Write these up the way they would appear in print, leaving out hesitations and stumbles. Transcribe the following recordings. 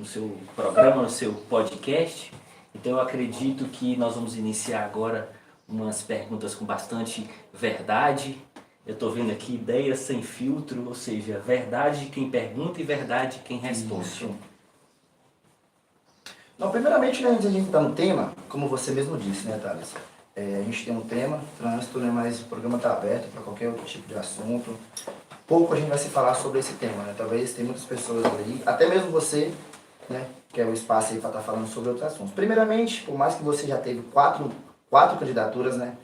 seu programa, no seu podcast. Então eu acredito que nós vamos iniciar agora umas perguntas com bastante verdade. Eu estou vendo aqui ideias sem filtro, ou seja, verdade de quem pergunta e verdade de quem responde. Isso. Não, primeiramente, né, antes de a gente entrar no tema, como você mesmo disse, né, Thales? A gente tem um tema, trânsito, né, mas o programa está aberto para qualquer outro tipo de assunto. Pouco a gente vai se falar sobre esse tema, né? Talvez tem muitas pessoas aí, até mesmo você, né, que é o espaço aí para estar falando sobre outros assuntos. Primeiramente, por mais que você já teve quatro candidaturas, né,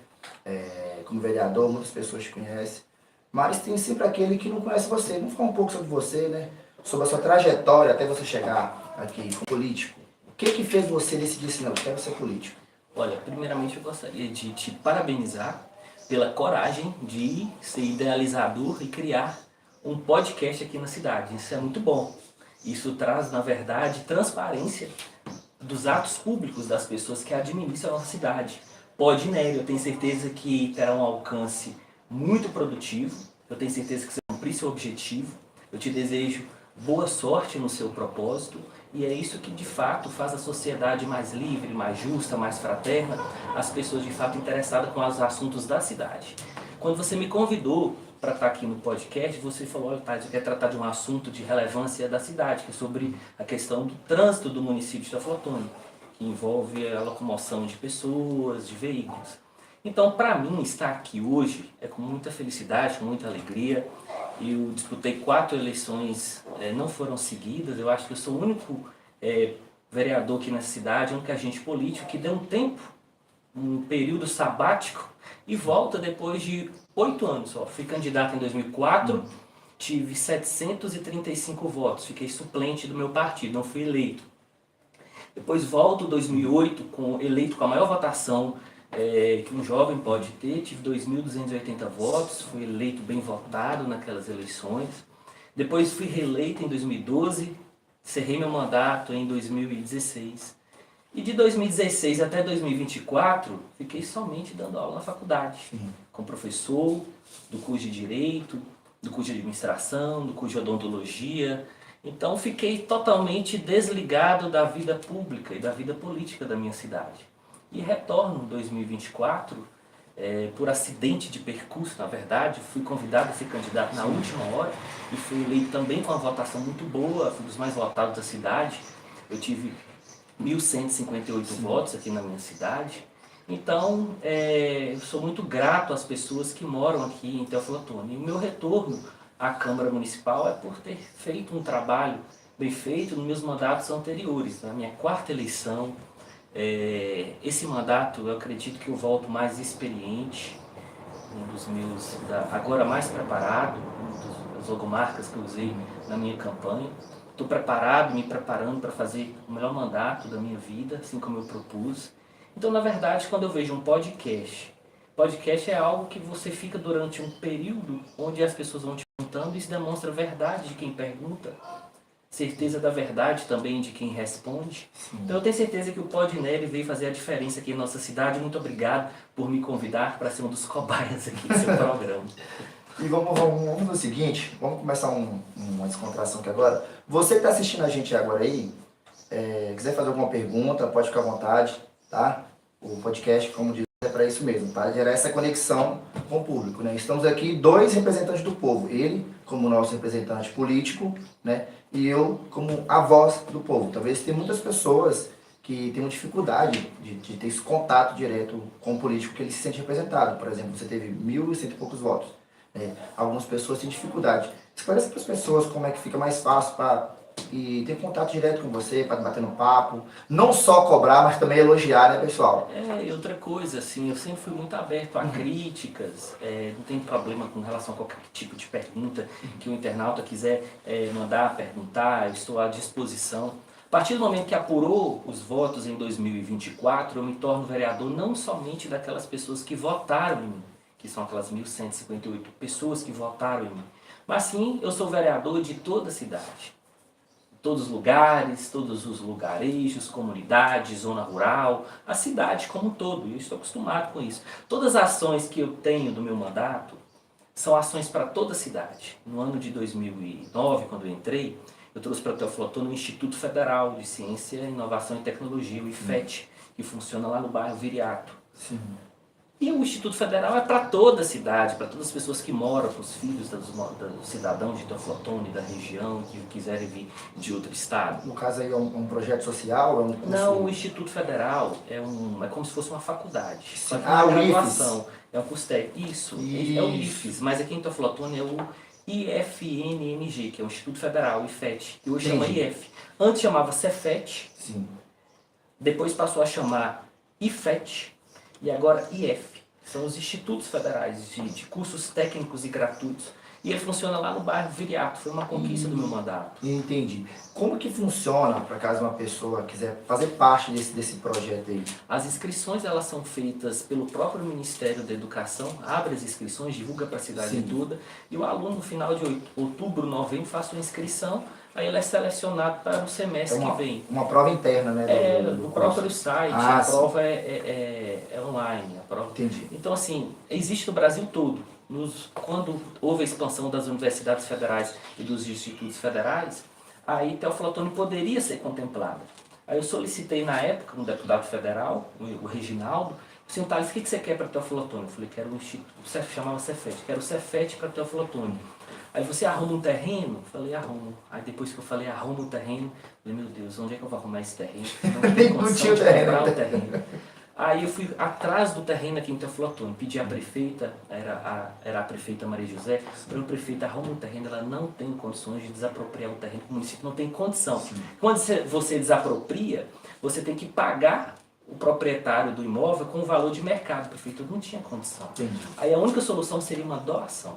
como vereador, muitas pessoas te conhecem, mas tem sempre aquele que não conhece você. Vamos falar um pouco sobre você, né, sobre a sua trajetória até você chegar aqui como político. O que fez você decidir assim, não, eu quero ser político? Olha, primeiramente eu gostaria de te parabenizar pela coragem de ser idealizador e criar um podcast aqui na cidade. Isso é muito bom. Isso traz, na verdade, transparência dos atos públicos das pessoas que administram a nossa cidade. Pode, né? Eu tenho certeza que terá um alcance muito produtivo. Eu tenho certeza que você vai cumprir seu objetivo. Eu te desejo boa sorte no seu propósito. E é isso que de fato faz a sociedade mais livre, mais justa, mais fraterna, as pessoas de fato interessadas com os assuntos da cidade. Quando você me convidou para estar aqui no podcast, você falou, olha, Thales, eu quero tratar de um assunto de relevância da cidade, que é sobre a questão do trânsito do município de Teoflotone, que envolve a locomoção de pessoas, de veículos. Então, para mim, estar aqui hoje é com muita felicidade, com muita alegria. Eu disputei 4 eleições, não foram seguidas. Eu acho que eu sou o único vereador aqui na cidade, o único agente político que deu um tempo, um período sabático, e volta depois de 8 anos. Ó. Fui candidato em 2004, tive 735 votos, fiquei suplente do meu partido, não fui eleito. Depois volto em 2008, eleito com a maior votação que um jovem pode ter, tive 2.280 votos, fui eleito bem votado naquelas eleições. Depois fui reeleito em 2012, encerrei meu mandato em 2016. E de 2016 até 2024, fiquei somente dando aula na faculdade, com professor do curso de Direito, do curso de Administração, do curso de Odontologia. Então fiquei totalmente desligado da vida pública e da vida política da minha cidade. E retorno em 2024, por acidente de percurso, na verdade, fui convidado a ser candidato na última hora e fui eleito também com uma votação muito boa, fui dos mais votados da cidade. Eu tive 1.158 votos aqui na minha cidade. Então, eu sou muito grato às pessoas que moram aqui em Teoflotone. E o meu retorno à Câmara Municipal é por ter feito um trabalho bem feito nos meus mandatos anteriores. Na minha 4ª eleição, esse mandato eu acredito que eu volto mais experiente, um dos meus, agora mais preparado, uma das logomarcas que eu usei na minha campanha. Estou preparado, me preparando para fazer o melhor mandato da minha vida, assim como eu propus. Então, na verdade, quando eu vejo um podcast é algo que você fica durante um período onde as pessoas vão te perguntando e isso demonstra a verdade de quem pergunta, certeza da verdade também de quem responde. Sim. Então eu tenho certeza que o Podinelli veio fazer a diferença aqui em nossa cidade. Muito obrigado por me convidar para ser um dos cobaias aqui do seu programa. E vamos fazer o seguinte, vamos começar uma descontração aqui agora. Você que está assistindo a gente agora aí, quiser fazer alguma pergunta, pode ficar à vontade, tá? O podcast, como diz, é para isso mesmo, para gerar essa conexão com o público, né? Estamos aqui 2 representantes do povo, ele como nosso representante político, né? E eu como a voz do povo. Talvez tem muitas pessoas que tenham dificuldade de ter esse contato direto com o político que ele se sente representado. Por exemplo, você teve 1.100 e poucos votos. Algumas pessoas têm dificuldade. Esclarece para as pessoas como é que fica mais fácil para ter contato direto com você, para bater no papo. Não só cobrar, mas também elogiar, né, pessoal? E outra coisa, assim, eu sempre fui muito aberto a críticas, não tem problema com relação a qualquer tipo de pergunta que o internauta quiser mandar, perguntar, eu estou à disposição. A partir do momento que apurou os votos em 2024, eu me torno vereador não somente daquelas pessoas que votaram em mim, que são aquelas 1.158 pessoas que votaram em mim, mas sim, eu sou vereador de toda a cidade. Todos os lugares, todos os lugarejos, comunidades, zona rural, a cidade como um todo. Eu estou acostumado com isso. Todas as ações que eu tenho do meu mandato são ações para toda a cidade. No ano de 2009, quando eu entrei, eu trouxe para Teoflotone o Instituto Federal de Ciência, Inovação e Tecnologia, o IFET, que funciona lá no bairro Viriato. Sim. E o Instituto Federal é para toda a cidade, para todas as pessoas que moram, para os filhos dos cidadãos de Teoflotone, da região, que quiserem vir de outro estado. No caso aí é um projeto social? É um curso? Não, o Instituto Federal é como se fosse uma faculdade. Só que Ah, uma o graduação. É um curso técnico. Isso, é o IFES, mas aqui em Teoflotone é o IFNNG, que é o Instituto Federal, o IFET, que hoje chama IF. Antes chamava Cefet, Sim. depois passou a chamar IFET e agora IF. São os institutos federais de cursos técnicos e gratuitos. E ele funciona lá no bairro Viriato. Foi uma conquista do meu mandato. Entendi. Como que funciona, para caso uma pessoa quiser fazer parte desse projeto aí? As inscrições elas são feitas pelo próprio Ministério da Educação, abre as inscrições, divulga para a cidade toda, e o aluno no final de outubro, novembro, faz sua inscrição, aí ele é selecionado para o semestre que vem. Uma prova interna, né? No próprio site, a prova é online. A prova. Entendi. Então, assim, existe no Brasil todo. Quando houve a expansão das universidades federais e dos institutos federais, aí Teoflotone poderia ser contemplada. Aí eu solicitei na época, um deputado federal, o Reginaldo, assim, Thales, o que você quer para Teoflotone? Eu falei, quero um instituto, chamava Cefet, quero o Cefet para Teoflotone. Aí você arruma um terreno? Eu falei, arrumo. Aí depois que eu falei, arruma um terreno, eu falei, meu Deus, onde é que eu vou arrumar esse terreno? Não tenho condição de comprar o terreno. Aí eu fui atrás do terreno aqui em Teoflotone, pedi à prefeita, era a prefeita Maria José, para a prefeita arruma um terreno, ela não tem condições de desapropriar o terreno, o município não tem condição. Sim. Quando você desapropria, você tem que pagar o proprietário do imóvel com o valor de mercado, a prefeitura não tinha condição. Entendi. Aí a única solução seria uma doação.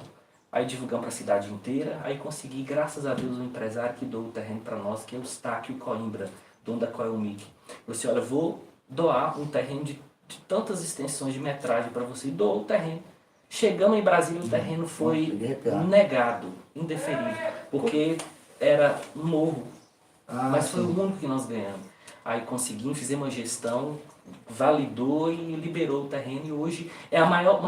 Aí divulgamos para a cidade inteira, aí consegui, graças a Deus, um empresário que doou o terreno para nós, que é o Eustáquio Coimbra, dono da Coelmic. Eu disse, olha, vou doar um terreno de tantas extensões de metragem para você. E doou o terreno. Chegamos em Brasília, o terreno foi negado, indeferido, porque era um morro. Mas foi o único que nós ganhamos. Aí conseguimos, fizemos uma gestão, validou e liberou o terreno. E hoje é a maior,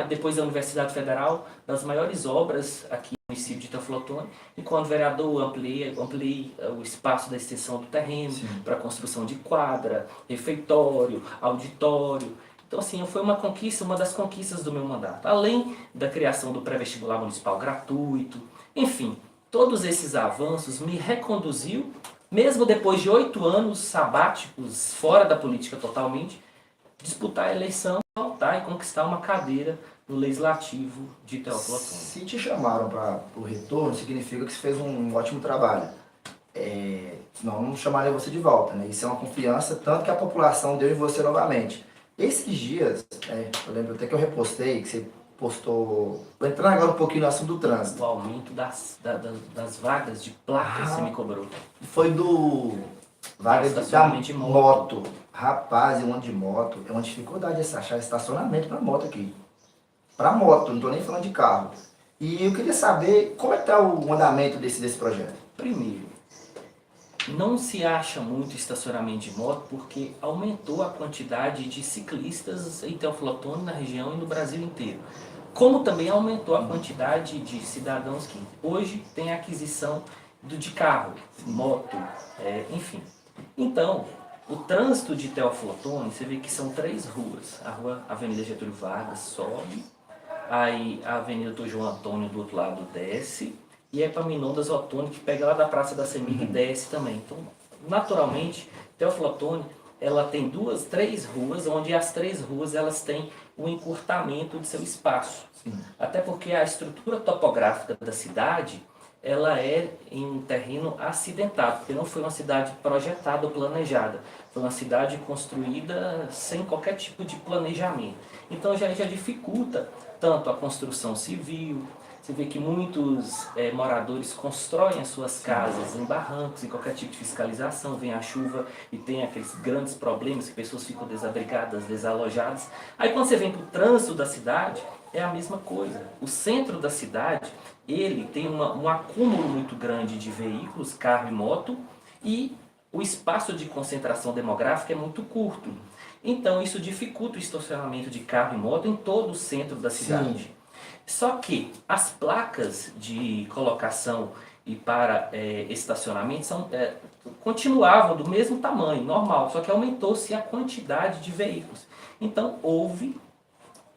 depois da Universidade Federal, das maiores obras aqui no município de Teoflotone. E quando vereador, ampliei o espaço da extensão do terreno para construção de quadra, refeitório, auditório. Então, assim, foi uma das conquistas do meu mandato. Além da criação do pré-vestibular municipal gratuito, enfim, todos esses avanços me reconduziu, mesmo depois de 8 anos sabáticos, fora da política totalmente, disputar a eleição, voltar e conquistar uma cadeira no Legislativo de Teoflotone. Se te chamaram para o retorno, significa que você fez um ótimo trabalho. Senão não chamaria você de volta, né? Isso é uma confiança, tanto que a população deu em você novamente. Esses dias, eu lembro até que eu repostei, que você postou... Vou entrar agora um pouquinho no assunto do trânsito. O aumento das vagas de placas você me cobrou. Foi do... Vagas de moto. Rapaz, eu ando de moto. É uma dificuldade achar estacionamento para moto aqui. Para moto, não estou nem falando de carro. E eu queria saber como é que está o andamento desse projeto. Primeiro, não se acha muito estacionamento de moto porque aumentou a quantidade de ciclistas em Teoflotone, na região e no Brasil inteiro. Como também aumentou a quantidade de cidadãos que hoje têm aquisição de carro, moto, enfim. Então, o trânsito de Teoflotone, você vê que são 3 ruas. A rua Avenida Getúlio Vargas sobe, aí a Avenida do João Antônio do outro lado desce, e é Epaminondas Ottoni, que pega lá da Praça da Semig e desce também. Então, naturalmente, Teoflotone, ela tem 3 ruas, onde as 3 ruas elas têm o encurtamento de seu espaço. Até porque a estrutura topográfica da cidade, ela é em um terreno acidentado, porque não foi uma cidade projetada ou planejada. Foi uma cidade construída sem qualquer tipo de planejamento. Então já dificulta tanto a construção civil. Você vê que muitos moradores constroem as suas casas em barrancos, sem qualquer tipo de fiscalização. Vem a chuva e tem aqueles grandes problemas que pessoas ficam desabrigadas, desalojadas. Aí quando você vem para o trânsito da cidade, é a mesma coisa. O centro da cidade, ele tem um acúmulo muito grande de veículos, carro e moto, e o espaço de concentração demográfica é muito curto. Então isso dificulta o estacionamento de carro e moto em todo o centro da cidade. Só que as placas de colocação e para estacionamento continuavam do mesmo tamanho, normal, só que aumentou-se a quantidade de veículos. Então houve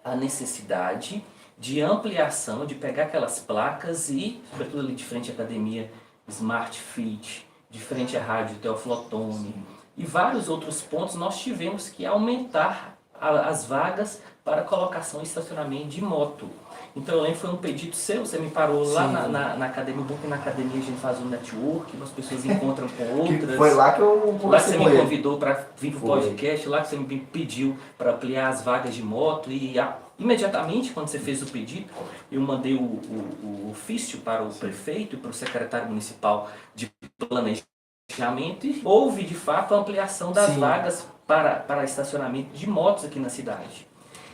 a necessidade de ampliação, de pegar aquelas placas e, sobretudo ali de frente à academia Smart Fit, de frente à rádio Teófilo Otoni e vários outros pontos, nós tivemos que aumentar as vagas para colocação e estacionamento de moto. Então eu lembro que foi um pedido seu, você me parou lá na academia, porque na academia a gente faz um network, as pessoas encontram com outras. Foi lá que eu Lá que você me convidou para vir para o podcast, lá que você me pediu para ampliar as vagas de moto e imediatamente quando você fez o pedido, eu mandei o ofício para o prefeito e para o secretário municipal de planejamento e houve de fato a ampliação das vagas para estacionamento de motos aqui na cidade.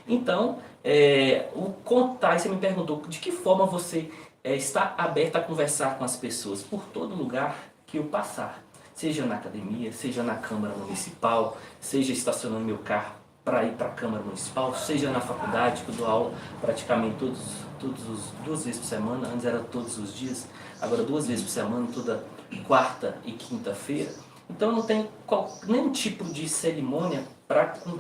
Então, você me perguntou de que forma você está aberto a conversar com as pessoas por todo lugar que eu passar. Seja na academia, seja na Câmara Municipal, seja estacionando meu carro para ir para a Câmara Municipal, seja na faculdade, que eu dou aula praticamente duas vezes por semana, antes era todos os dias, agora 2 vezes por semana, toda quarta e quinta-feira. Então eu não tenho nenhum tipo de cerimônia,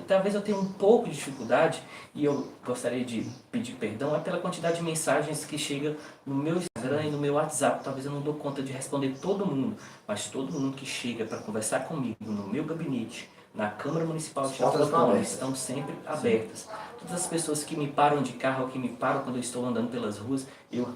talvez eu tenha um pouco de dificuldade, e eu gostaria de pedir perdão pela quantidade de mensagens que chega no meu Instagram e no meu WhatsApp. Talvez eu não dou conta de responder todo mundo, mas todo mundo que chega para conversar comigo no meu gabinete, na Câmara Municipal de Teófilo Otoni, estão sempre abertas. Todas as pessoas que me param de carro, que me param quando eu estou andando pelas ruas, eu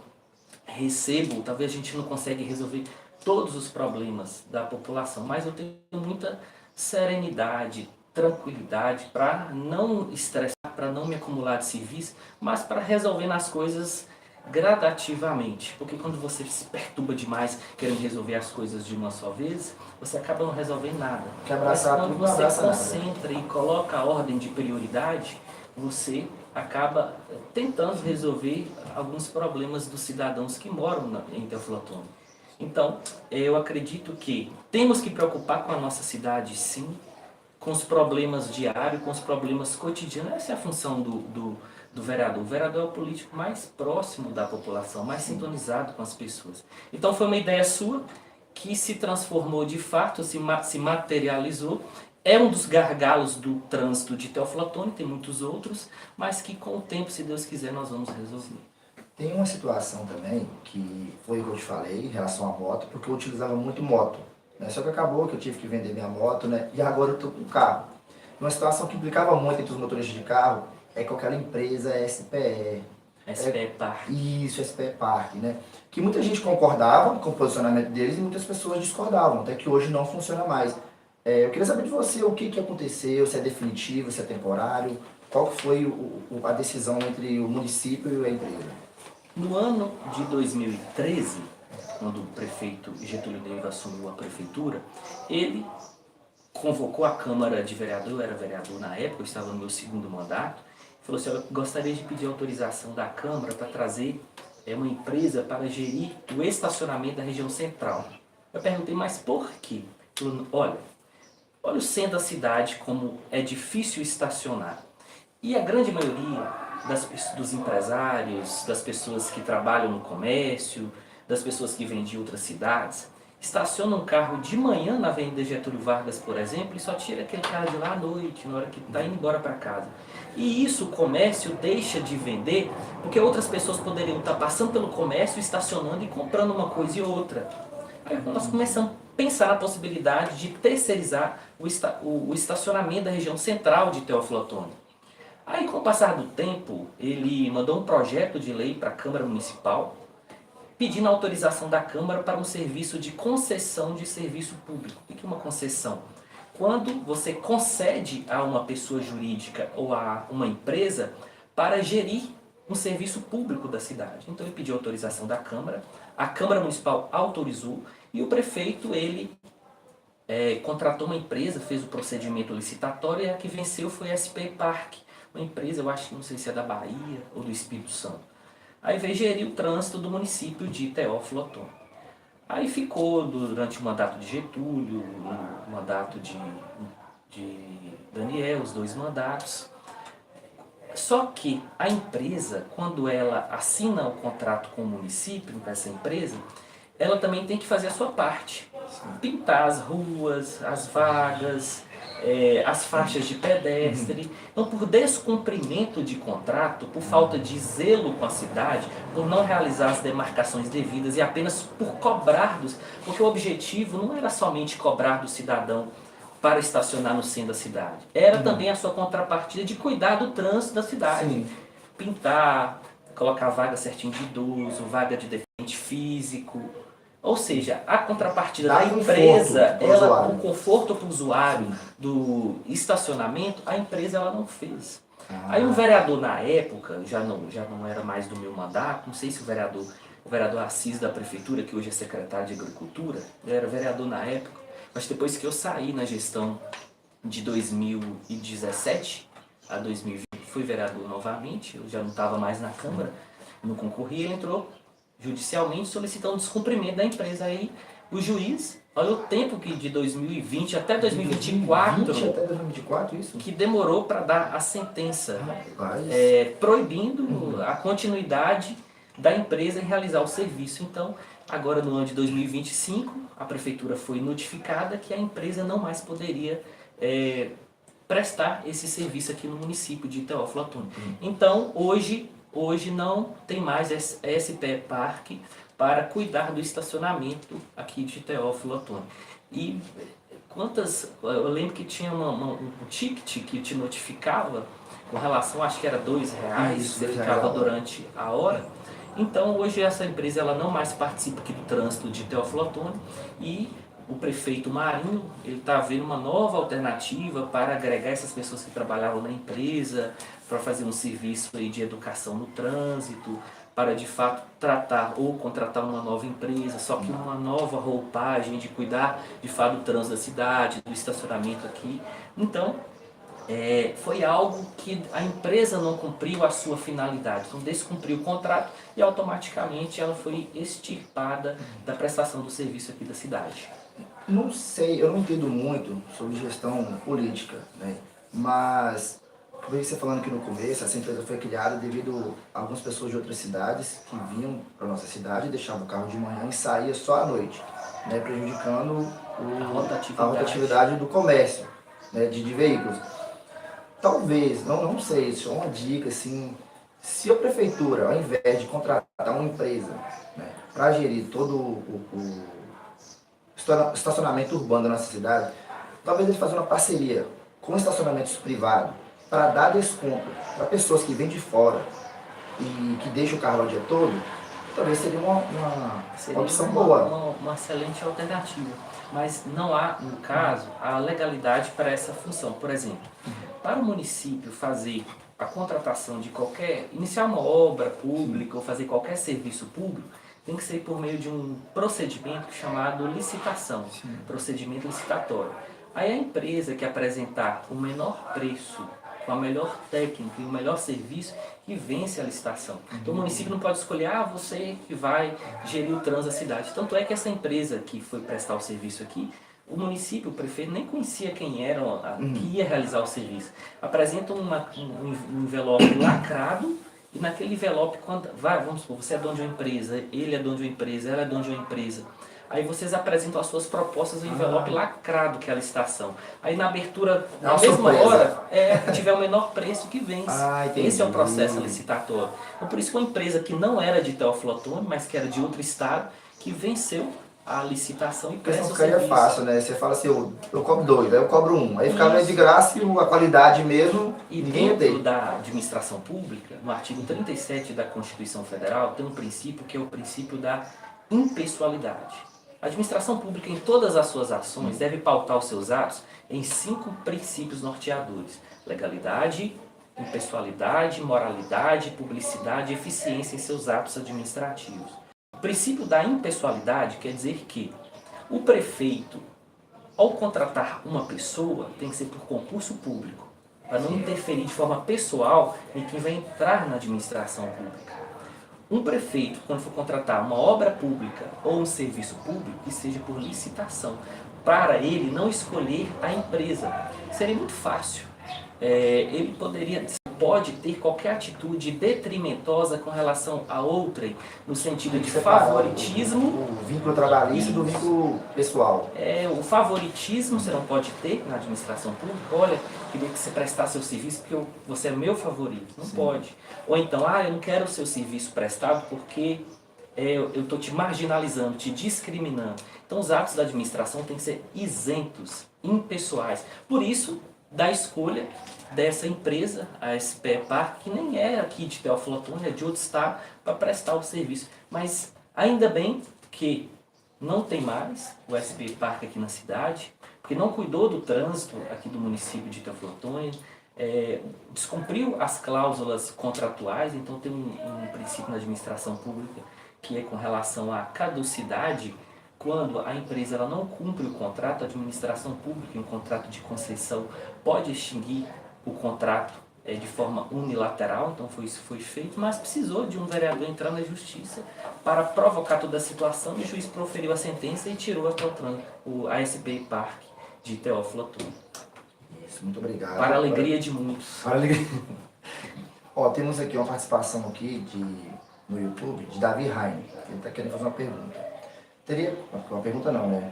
recebo, talvez a gente não consegue resolver todos os problemas da população, mas eu tenho muita serenidade, tranquilidade para não estressar, para não me acumular de serviço, mas para resolver as coisas gradativamente, porque quando você se perturba demais querendo resolver as coisas de uma só vez, você acaba não resolvendo nada. Mas quando você concentra e coloca a ordem de prioridade, você acaba tentando resolver alguns problemas dos cidadãos que moram em Teófilo Otoni. Então, eu acredito que temos que preocupar com a nossa cidade, sim, com os problemas diários, com os problemas cotidianos. Essa é a função do vereador. O vereador é o político mais próximo da população, mais sintonizado com as pessoas. Então, foi uma ideia sua que se transformou de fato, se materializou. É um dos gargalos do trânsito de Teófilo Otoni, tem muitos outros, mas que com o tempo, se Deus quiser, nós vamos resolver. Tem uma situação também, que foi o que eu te falei, em relação à moto, porque eu utilizava muito moto, né? Só que acabou que eu tive que vender minha moto, né? E agora eu estou com carro. Uma situação que implicava muito entre os motoristas de carro é com aquela empresa SPE. SPE Park. Isso, SPE Park, né? Que muita gente concordava com o posicionamento deles e muitas pessoas discordavam, até que hoje não funciona mais. Eu queria saber de você o que aconteceu, se é definitivo, se é temporário, qual foi a decisão entre o município e a empresa? No ano de 2013, quando o prefeito Getúlio Neiva assumiu a prefeitura, ele convocou a Câmara de Vereador, eu era vereador na época, eu estava no meu 2º mandato, falou assim, eu gostaria de pedir autorização da Câmara para trazer uma empresa para gerir o estacionamento da região central. Eu perguntei, mas por quê? Ele falou, olha o centro da cidade, como é difícil estacionar. E a grande maioria dos empresários, das pessoas que trabalham no comércio, das pessoas que vêm de outras cidades, estacionam um carro de manhã na Avenida Getúlio Vargas, por exemplo, e só tira aquele carro de lá à noite, na hora que está indo embora para casa. E isso o comércio deixa de vender, porque outras pessoas poderiam estar passando pelo comércio, estacionando e comprando uma coisa e outra. Aí nós começamos a pensar na possibilidade de terceirizar o estacionamento da região central de Teófilo Otoni. Aí, com o passar do tempo, ele mandou um projeto de lei para a Câmara Municipal, pedindo autorização da Câmara para um serviço de concessão de serviço público. O que é uma concessão? Quando você concede a uma pessoa jurídica ou a uma empresa para gerir um serviço público da cidade. Então ele pediu autorização da Câmara, a Câmara Municipal autorizou e o prefeito ele contratou uma empresa, fez o procedimento licitatório e a que venceu foi a SPE Park, uma empresa, eu acho que não sei se é da Bahia ou do Espírito Santo. Aí veio gerir o trânsito do município de Teófilo Otoni. Aí ficou durante o mandato de Getúlio, o mandato de Daniel, os 2 mandatos. Só que a empresa, quando ela assina o contrato com o município, com essa empresa, ela também tem que fazer a sua parte. Pintar as ruas, as vagas, as faixas de pedestre. Então, por descumprimento de contrato, por falta de zelo com a cidade, por não realizar as demarcações devidas e apenas por cobrar porque o objetivo não era somente cobrar do cidadão para estacionar no centro da cidade. Era também a sua contrapartida de cuidar do trânsito da cidade. Sim. Pintar, colocar vaga certinho de idoso, vaga de deficiente físico. Ou seja, a contrapartida da empresa, o conforto para o usuário do estacionamento, a empresa ela não fez. Aí um vereador na época, já não era mais do meu mandato, não sei se o vereador Assis da prefeitura, que hoje é secretário de Agricultura, ele era vereador na época, mas depois que eu saí na gestão de 2017 a 2020, fui vereador novamente, eu já não estava mais na Câmara, não concorri, ele entrou judicialmente solicitando descumprimento da empresa. Aí o juiz, olha o tempo que de 2020 até 2024, 2020 até 2024 isso? Que demorou para dar a sentença, proibindo a continuidade da empresa em realizar o serviço. Então, agora no ano de 2025, a prefeitura foi notificada que a empresa não mais poderia prestar esse serviço aqui no município de Teófilo Otoni. Então, hoje não tem mais SP Parque para cuidar do estacionamento aqui de Teófilo Otoni. E eu lembro que tinha um ticket que te notificava com relação, acho que era R$2, você ficava durante a hora. Então hoje essa empresa ela não mais participa aqui do trânsito de Teófilo Otoni e o prefeito Marinho, ele está vendo uma nova alternativa para agregar essas pessoas que trabalhavam na empresa, para fazer um serviço aí de educação no trânsito, para de fato tratar ou contratar uma nova empresa, só que uma nova roupagem de cuidar de fato do trânsito da cidade, do estacionamento aqui. Então, foi algo que a empresa não cumpriu a sua finalidade, então descumpriu o contrato e automaticamente ela foi extirpada da prestação do serviço aqui da cidade. Não sei, eu não entendo muito sobre gestão política, né? Mas, como você falando aqui no começo, essa empresa foi criada devido a algumas pessoas de outras cidades que vinham para nossa cidade, deixavam o carro de manhã e saía só à noite, né? Prejudicando a rotatividade do comércio, né? de veículos. Talvez, não sei, isso é uma dica, assim, se a prefeitura, ao invés de contratar uma empresa, né, para gerir todo o estacionamento urbano da nossa cidade, talvez ele fazer uma parceria com estacionamentos privados para dar desconto para pessoas que vêm de fora e que deixam o carro o dia todo, talvez seria uma opção boa. Uma excelente alternativa. Mas não há, no caso, a legalidade para essa função. Por exemplo, para o município fazer a contratação de iniciar uma obra pública ou fazer qualquer serviço público, tem que ser por meio de um procedimento chamado licitação, procedimento licitatório. Aí a empresa que apresentar o menor preço, com a melhor técnica e o melhor serviço, que vence a licitação. Então o município não pode escolher, você que vai gerir o trânsito da cidade. Tanto é que essa empresa que foi prestar o serviço aqui, o município, o prefeito, nem conhecia quem era, que ia realizar o serviço. Apresenta um envelope lacrado, e naquele envelope, vamos supor, você é dono de uma empresa, ele é dono de uma empresa, ela é dono de uma empresa. Aí vocês apresentam as suas propostas no envelope lacrado, que é a licitação. Aí na abertura, na mesma hora, que tiver o menor preço que vence. Esse é o processo licitatório. Então por isso que uma empresa que não era de Teófilo Otoni, mas que era de outro estado, que venceu a licitação e presta o serviço. Ficaria fácil, né? Você fala assim, eu cobro 2, aí eu cobro 1. Aí ficava de graça e a qualidade mesmo, e ninguém dentro da administração pública, no artigo 37 da Constituição Federal, tem um princípio que é o princípio da impessoalidade. A administração pública, em todas as suas ações, deve pautar os seus atos em 5 princípios norteadores: legalidade, impessoalidade, moralidade, publicidade e eficiência em seus atos administrativos. O princípio da impessoalidade quer dizer que o prefeito, ao contratar uma pessoa, tem que ser por concurso público, para não interferir de forma pessoal em quem vai entrar na administração pública. Um prefeito, quando for contratar uma obra pública ou um serviço público, que seja por licitação, para ele não escolher a empresa. Seria muito fácil. Ele poderia, pode ter qualquer atitude detrimentosa com relação a outrem, no sentido de Separar favoritismo. o vínculo trabalhista do vínculo pessoal. O favoritismo você não pode ter na administração pública. Olha, queria que você prestasse seu serviço porque você é meu favorito. Não pode. Ou então, eu não quero o seu serviço prestado porque eu estou te marginalizando, te discriminando. Então os atos da administração têm que ser isentos, impessoais. Por isso, da escolha dessa empresa, a SPE Parque, que nem é aqui de Teófilo Otoni, é de outro estado, para prestar o serviço. Mas ainda bem que não tem mais o SPE Parque aqui na cidade, porque não cuidou do trânsito aqui do município de Teófilo Otoni, descumpriu as cláusulas contratuais. Então tem um princípio na administração pública que é com relação à caducidade. Quando a empresa ela não cumpre o contrato, a administração pública, em um contrato de concessão, pode extinguir o contrato de forma unilateral. Então isso foi feito, mas precisou de um vereador entrar na justiça para provocar toda a situação, e o juiz proferiu a sentença e tirou a SPE Parque de Teófilo Otoni. Isso, muito obrigado. Para a alegria de muitos. Para a alegria. Temos aqui uma participação aqui no YouTube de Davi Raine. Ele está querendo fazer uma pergunta. Uma pergunta não, né?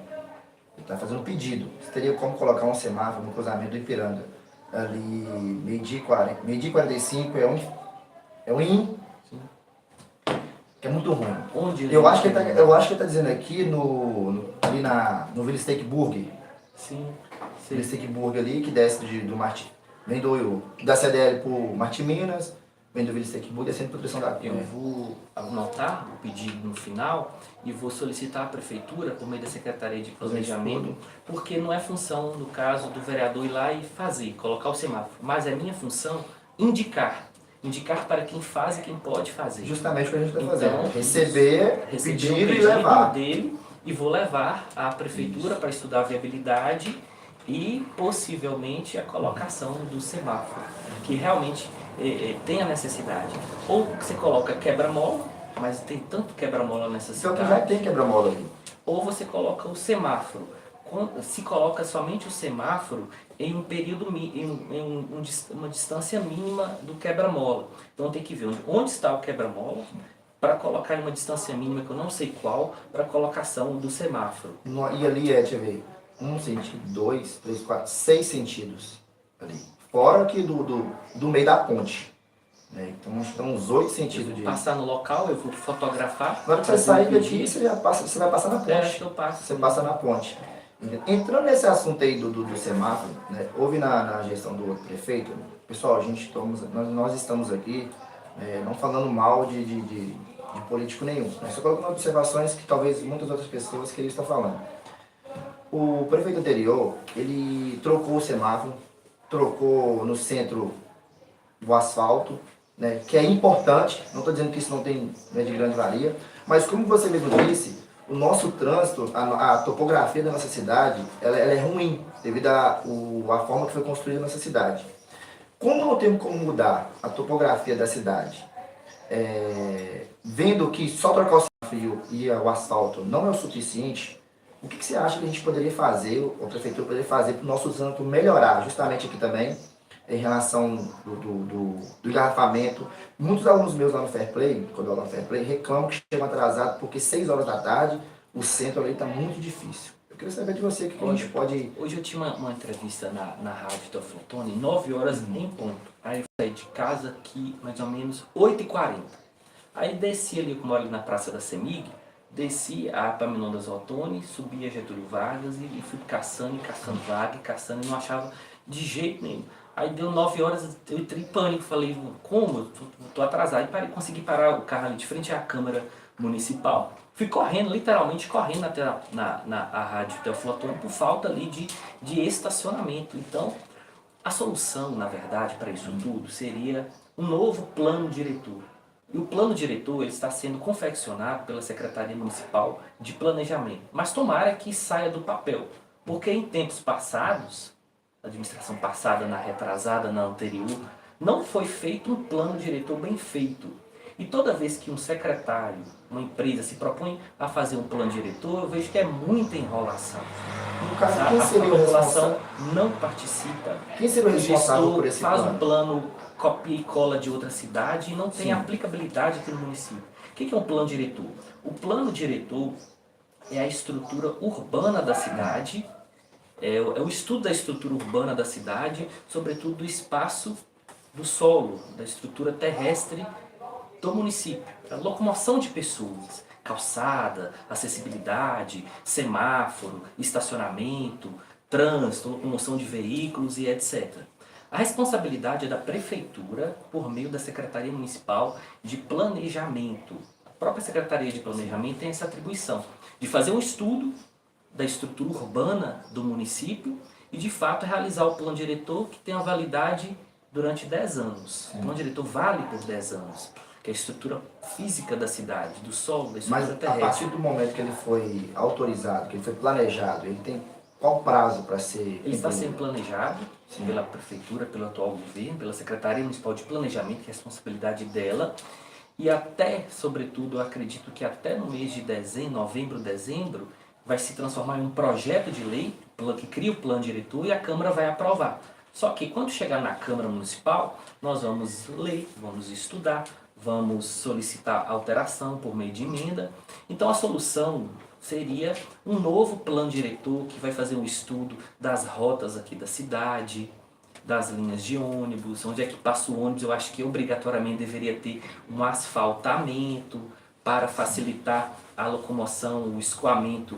Ele está fazendo um pedido. Você teria como colocar um semáforo no cruzamento do Ipiranga? Ali, meio-dia e 45, é um IN, que é muito ruim. Onde eu acho que ele está dizendo aqui ali no Vila Steak Burger. Sim. Vila Steak Burger ali, que desce do Martim. Vem da CDL por Martim Minas, vem do Vila Steak Burger, descendo por Proteção da Cunha. Eu vou anotar o pedido no final e vou solicitar à Prefeitura, por meio da Secretaria de Planejamento, porque não é função, no caso, do vereador ir lá e fazer, colocar o semáforo, mas é minha função indicar para quem faz e quem pode fazer. Justamente o que a gente está Então, fazendo. Receber o pedido e levar. Dele, e vou levar à Prefeitura para estudar a viabilidade e, possivelmente, a colocação do semáforo, que realmente tem a necessidade. Ou você coloca quebra-mola, mas tem tanto quebra-mola nessa cidade. Então já tem quebra-mola ali. Ou você coloca o semáforo. Se coloca somente o semáforo em um período, uma distância mínima do quebra-mola. Então tem que ver onde está o quebra-mola para colocar em uma distância mínima, que eu não sei qual, para a colocação do semáforo. E ali deixa eu ver, 1 sentido, 2, 3, 4, 6 sentidos ali. Fora aqui do meio da ponte. Então estão uns 8 sentidos de... Passar no local, eu vou fotografar. Na hora que você sair daqui, você vai passar na ponte. Acho que eu passo. Você passa na ponte. Entrando nesse assunto aí do semáforo, né, houve na gestão do outro prefeito, pessoal, nós estamos aqui não falando mal de político nenhum, né, só colocando observações que talvez muitas outras pessoas que ele está falando. O prefeito anterior, ele trocou o semáforo, trocou no centro o asfalto, né, que é importante, não estou dizendo que isso não tem de grande valia, mas como você mesmo disse, o nosso trânsito, a topografia da nossa cidade, ela é ruim, devido à forma que foi construída a nossa cidade. Como não temos como mudar a topografia da cidade, vendo que só trocar o semáforo e o asfalto não é o suficiente, o que você acha que a gente poderia fazer, a prefeitura poderia fazer para o nosso trânsito melhorar, justamente aqui também, em relação do engarrafamento? Muitos alunos meus lá no Fair Play, quando eu lá no Fair Play, reclamam que chegam atrasados porque 6 horas da tarde o centro ali está muito difícil. Eu queria saber de você o que a gente pode... Hoje eu tinha uma entrevista na rádio Teófilo Otoni, 9 horas em ponto. Aí eu saí de casa aqui mais ou menos 8h40. Aí desci ali, como ali na Praça da Semig, desci a Epaminondas Otoni, subi a Getúlio Vargas e fui caçando vaga, e não achava de jeito nenhum. Aí deu 9 horas, eu entrei em pânico, falei, como? Eu tô atrasado. E consegui parar o carro ali de frente à Câmara Municipal. Fui correndo, literalmente correndo até a rádio Teófilo Otoni por falta ali de estacionamento. Então, a solução, na verdade, para isso tudo seria um novo plano diretor. E o plano diretor ele está sendo confeccionado pela Secretaria Municipal de Planejamento. Mas tomara que saia do papel, porque em tempos passados, a administração passada, na retrasada, na anterior, não foi feito um plano diretor bem feito. E toda vez que um secretário, uma empresa se propõe a fazer um plano diretor, eu vejo que é muita enrolação. No caso, quem seria o população responsável? não participa. Quem seria o responsável por esse Faz plano? um plano, copia e cola de outra cidade e não tem Sim. aplicabilidade aqui no município. O que é um plano diretor? O plano diretor é a estrutura urbana da cidade, é o estudo da estrutura urbana da cidade, sobretudo do espaço do solo, da estrutura terrestre do município. A locomoção de pessoas, calçada, acessibilidade, semáforo, estacionamento, trânsito, locomoção de veículos e etc. A responsabilidade é da prefeitura por meio da Secretaria Municipal de Planejamento. A própria Secretaria de Planejamento tem essa atribuição de fazer um estudo da estrutura urbana do município e de fato realizar o plano diretor que tem a validade durante 10 anos. O plano diretor vale por 10 anos, que é a estrutura física da cidade, do solo, da estrutura Mas terrestre. a partir do momento que ele foi autorizado, que ele foi planejado, ele tem qual prazo para ser Ele está concluído? sendo planejado pela prefeitura, pelo atual governo, pela Secretaria Municipal de Planejamento, que é a responsabilidade dela. E até, sobretudo, eu acredito que até no mês de dezembro, novembro, dezembro, vai se transformar em um projeto de lei que cria o plano diretor e a Câmara vai aprovar. Só que quando chegar na Câmara Municipal, nós vamos ler, vamos estudar, vamos solicitar alteração por meio de emenda. Então a solução seria um novo plano diretor que vai fazer um estudo das rotas aqui da cidade, das linhas de ônibus, onde é que passa o ônibus. Eu acho que obrigatoriamente deveria ter um asfaltamento para facilitar a locomoção, o escoamento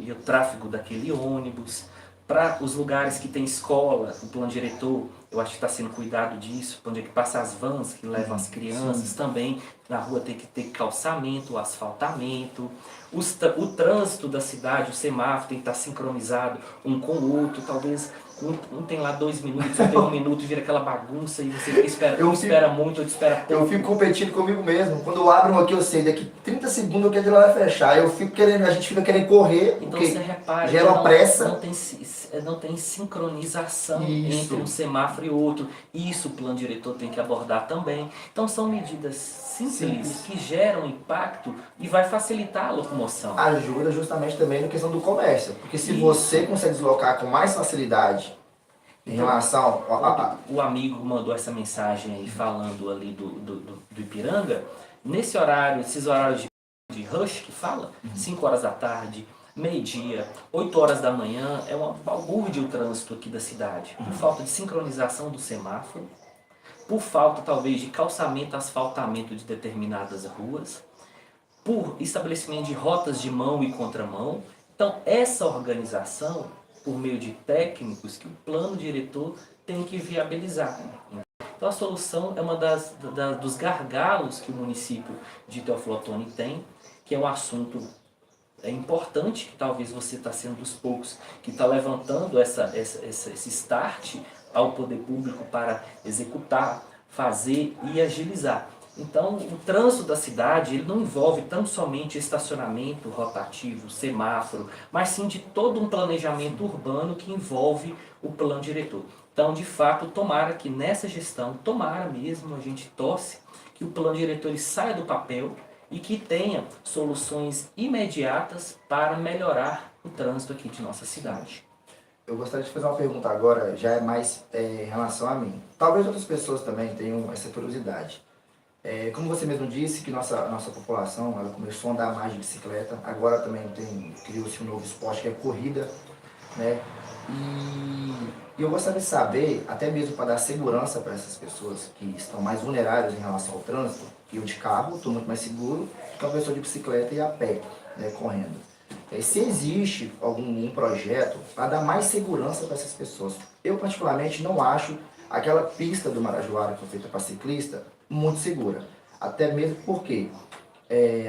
e o tráfego daquele ônibus. Para os lugares que tem escola, o plano diretor, eu acho que está sendo cuidado disso, onde é que passa as vans que levam as crianças também, na rua tem que ter calçamento, asfaltamento, o trânsito da cidade, o semáforo tem que estar sincronizado um com o outro, talvez um tem lá 2 minutos, um tem 1 minuto e vira aquela bagunça e você espera muito, ou espera pouco. Eu fico competindo comigo mesmo. Quando eu abro um aqui, eu sei, daqui 30 segundos eu quero que ela vai fechar. Eu fico querendo, a gente fica querendo correr, Então porque você repara gera uma pressa. não tem sincronização Isso. entre um semáforo e outro. Isso o plano diretor tem que abordar também. Então são medidas simples que geram impacto e vai facilitar a locomoção. Ajuda justamente também na questão do comércio. Porque se Isso. você consegue deslocar com mais facilidade em relação O amigo mandou essa mensagem aí falando ali do Ipiranga, nesse horário, esses horários de rush que fala, 5 horas da tarde, meio-dia, 8 horas da manhã, é uma balbúrdia o trânsito aqui da cidade, por falta de sincronização do semáforo, por falta talvez de calçamento, asfaltamento de determinadas ruas, por estabelecimento de rotas de mão e contramão. Então essa organização, por meio de técnicos, que o plano diretor tem que viabilizar. Então a solução é uma dos gargalos que o município de Teófilo Otoni tem, que é um assunto importante, que talvez você está sendo dos poucos que está levantando esse start ao poder público para executar, fazer e agilizar. Então, o trânsito da cidade ele não envolve tão somente estacionamento rotativo, semáforo, mas sim de todo um planejamento urbano que envolve o plano diretor. Então, de fato, tomara que nessa gestão, tomara mesmo, a gente torce que o plano diretor ele saia do papel e que tenha soluções imediatas para melhorar o trânsito aqui de nossa cidade. Eu gostaria de fazer uma pergunta agora, já é mais em relação a mim. Talvez outras pessoas também tenham essa curiosidade. Como você mesmo disse, que nossa população ela começou a andar mais de bicicleta, agora também criou-se um novo esporte que é corrida, né? E eu gostaria de saber, até mesmo para dar segurança para essas pessoas que estão mais vulneráveis em relação ao trânsito, que eu de carro estou muito mais seguro do que uma pessoa de bicicleta e a pé, né, correndo. Se existe algum projeto para dar mais segurança para essas pessoas. Eu particularmente não acho aquela pista do Marajoara que foi feita para ciclista muito segura. Até mesmo porque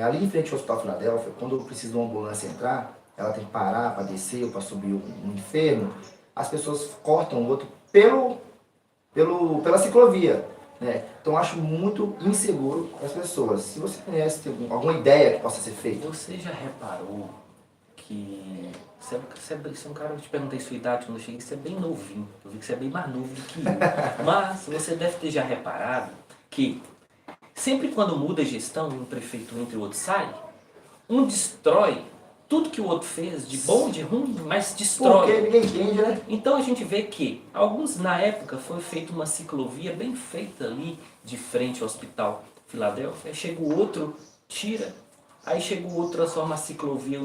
ali em frente ao Hospital Filadélfia, quando eu preciso de uma ambulância entrar, ela tem que parar para descer ou para subir um enfermo, as pessoas cortam o outro pela ciclovia. Né? Então eu acho muito inseguro para as pessoas. Se você conhece, tem alguma ideia que possa ser feita? Você já reparou que você é um cara, eu te perguntei sua idade quando eu cheguei, você é bem novinho. Eu vi que você é bem mais novo do que eu. Mas você deve ter já reparado que sempre quando muda a gestão, um prefeito entra e o outro sai, um destrói tudo que o outro fez, de bom, de ruim, mas destrói. Porque ninguém entende, né? Então a gente vê que alguns, na época, foi feita uma ciclovia bem feita ali, de frente ao Hospital Filadélfia, aí chega o outro, tira, aí chega o outro, transforma a ciclovia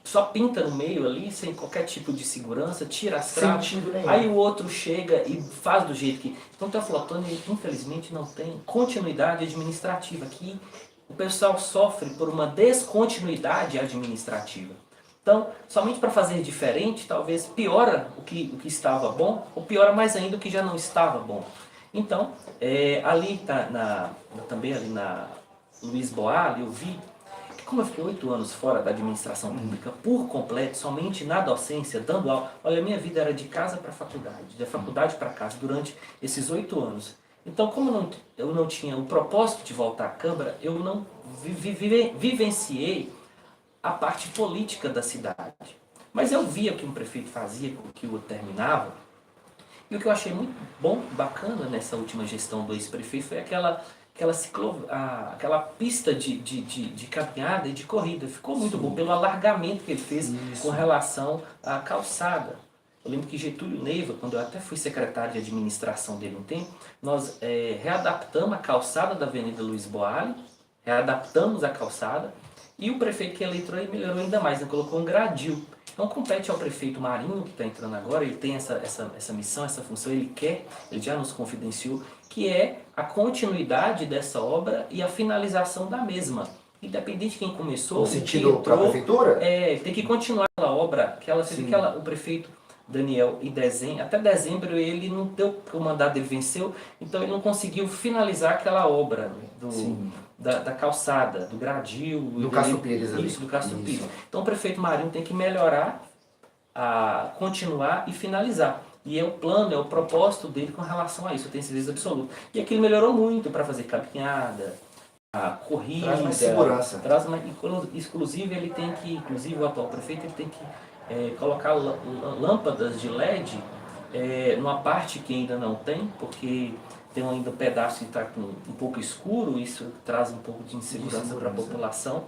só pinta no meio ali, sem qualquer tipo de segurança, tira as travas, aí o outro chega e faz do jeito que... Então Teoflotone, infelizmente, não tem continuidade administrativa aqui. O pessoal sofre por uma descontinuidade administrativa. Então, somente para fazer diferente, talvez piora o que estava bom, ou piora mais ainda o que já não estava bom. Então, ali também ali na Luiz Boal, eu vi que como eu fiquei 8 anos fora da administração pública por completo, somente na docência, dando aula, olha, a minha vida era de casa para faculdade, de faculdade para casa, durante esses 8 anos. Então, como eu não tinha o propósito de voltar à Câmara, eu não vivenciei a parte política da cidade. Mas eu via o que um prefeito fazia, o que o outro terminava. E o que eu achei muito bom, bacana nessa última gestão do ex-prefeito foi aquela pista de caminhada e de corrida. Ficou muito bom pelo alargamento que ele fez com relação à calçada. Eu lembro que Getúlio Neiva, quando eu até fui secretário de administração dele um tempo, nós readaptamos a calçada da Avenida Luiz Boal, readaptamos a calçada, e o prefeito que ele entrou e melhorou ainda mais, né? Colocou um gradil. Então compete ao prefeito Marinho, que está entrando agora, ele tem essa missão, essa função, ele já nos confidenciou, que é a continuidade dessa obra e a finalização da mesma. Independente de quem começou, no sentido para a prefeitura? Tem que continuar aquela obra, o prefeito Daniel, até dezembro ele não deu, o mandato dele venceu, então ele não conseguiu finalizar aquela obra da calçada, do gradil. Do Castro Pires. Isso, do Castro Pires. Então o prefeito Marinho tem que melhorar, continuar e finalizar. E é o plano, é o propósito dele com relação a isso, eu tenho certeza absoluta. E aqui ele melhorou muito para fazer caminhada, a corrida. Traz mais segurança. Inclusive o atual prefeito ele tem que colocar lâmpadas de LED numa parte que ainda não tem, porque tem ainda um pedaço que está um pouco escuro, isso traz um pouco de insegurança para a população.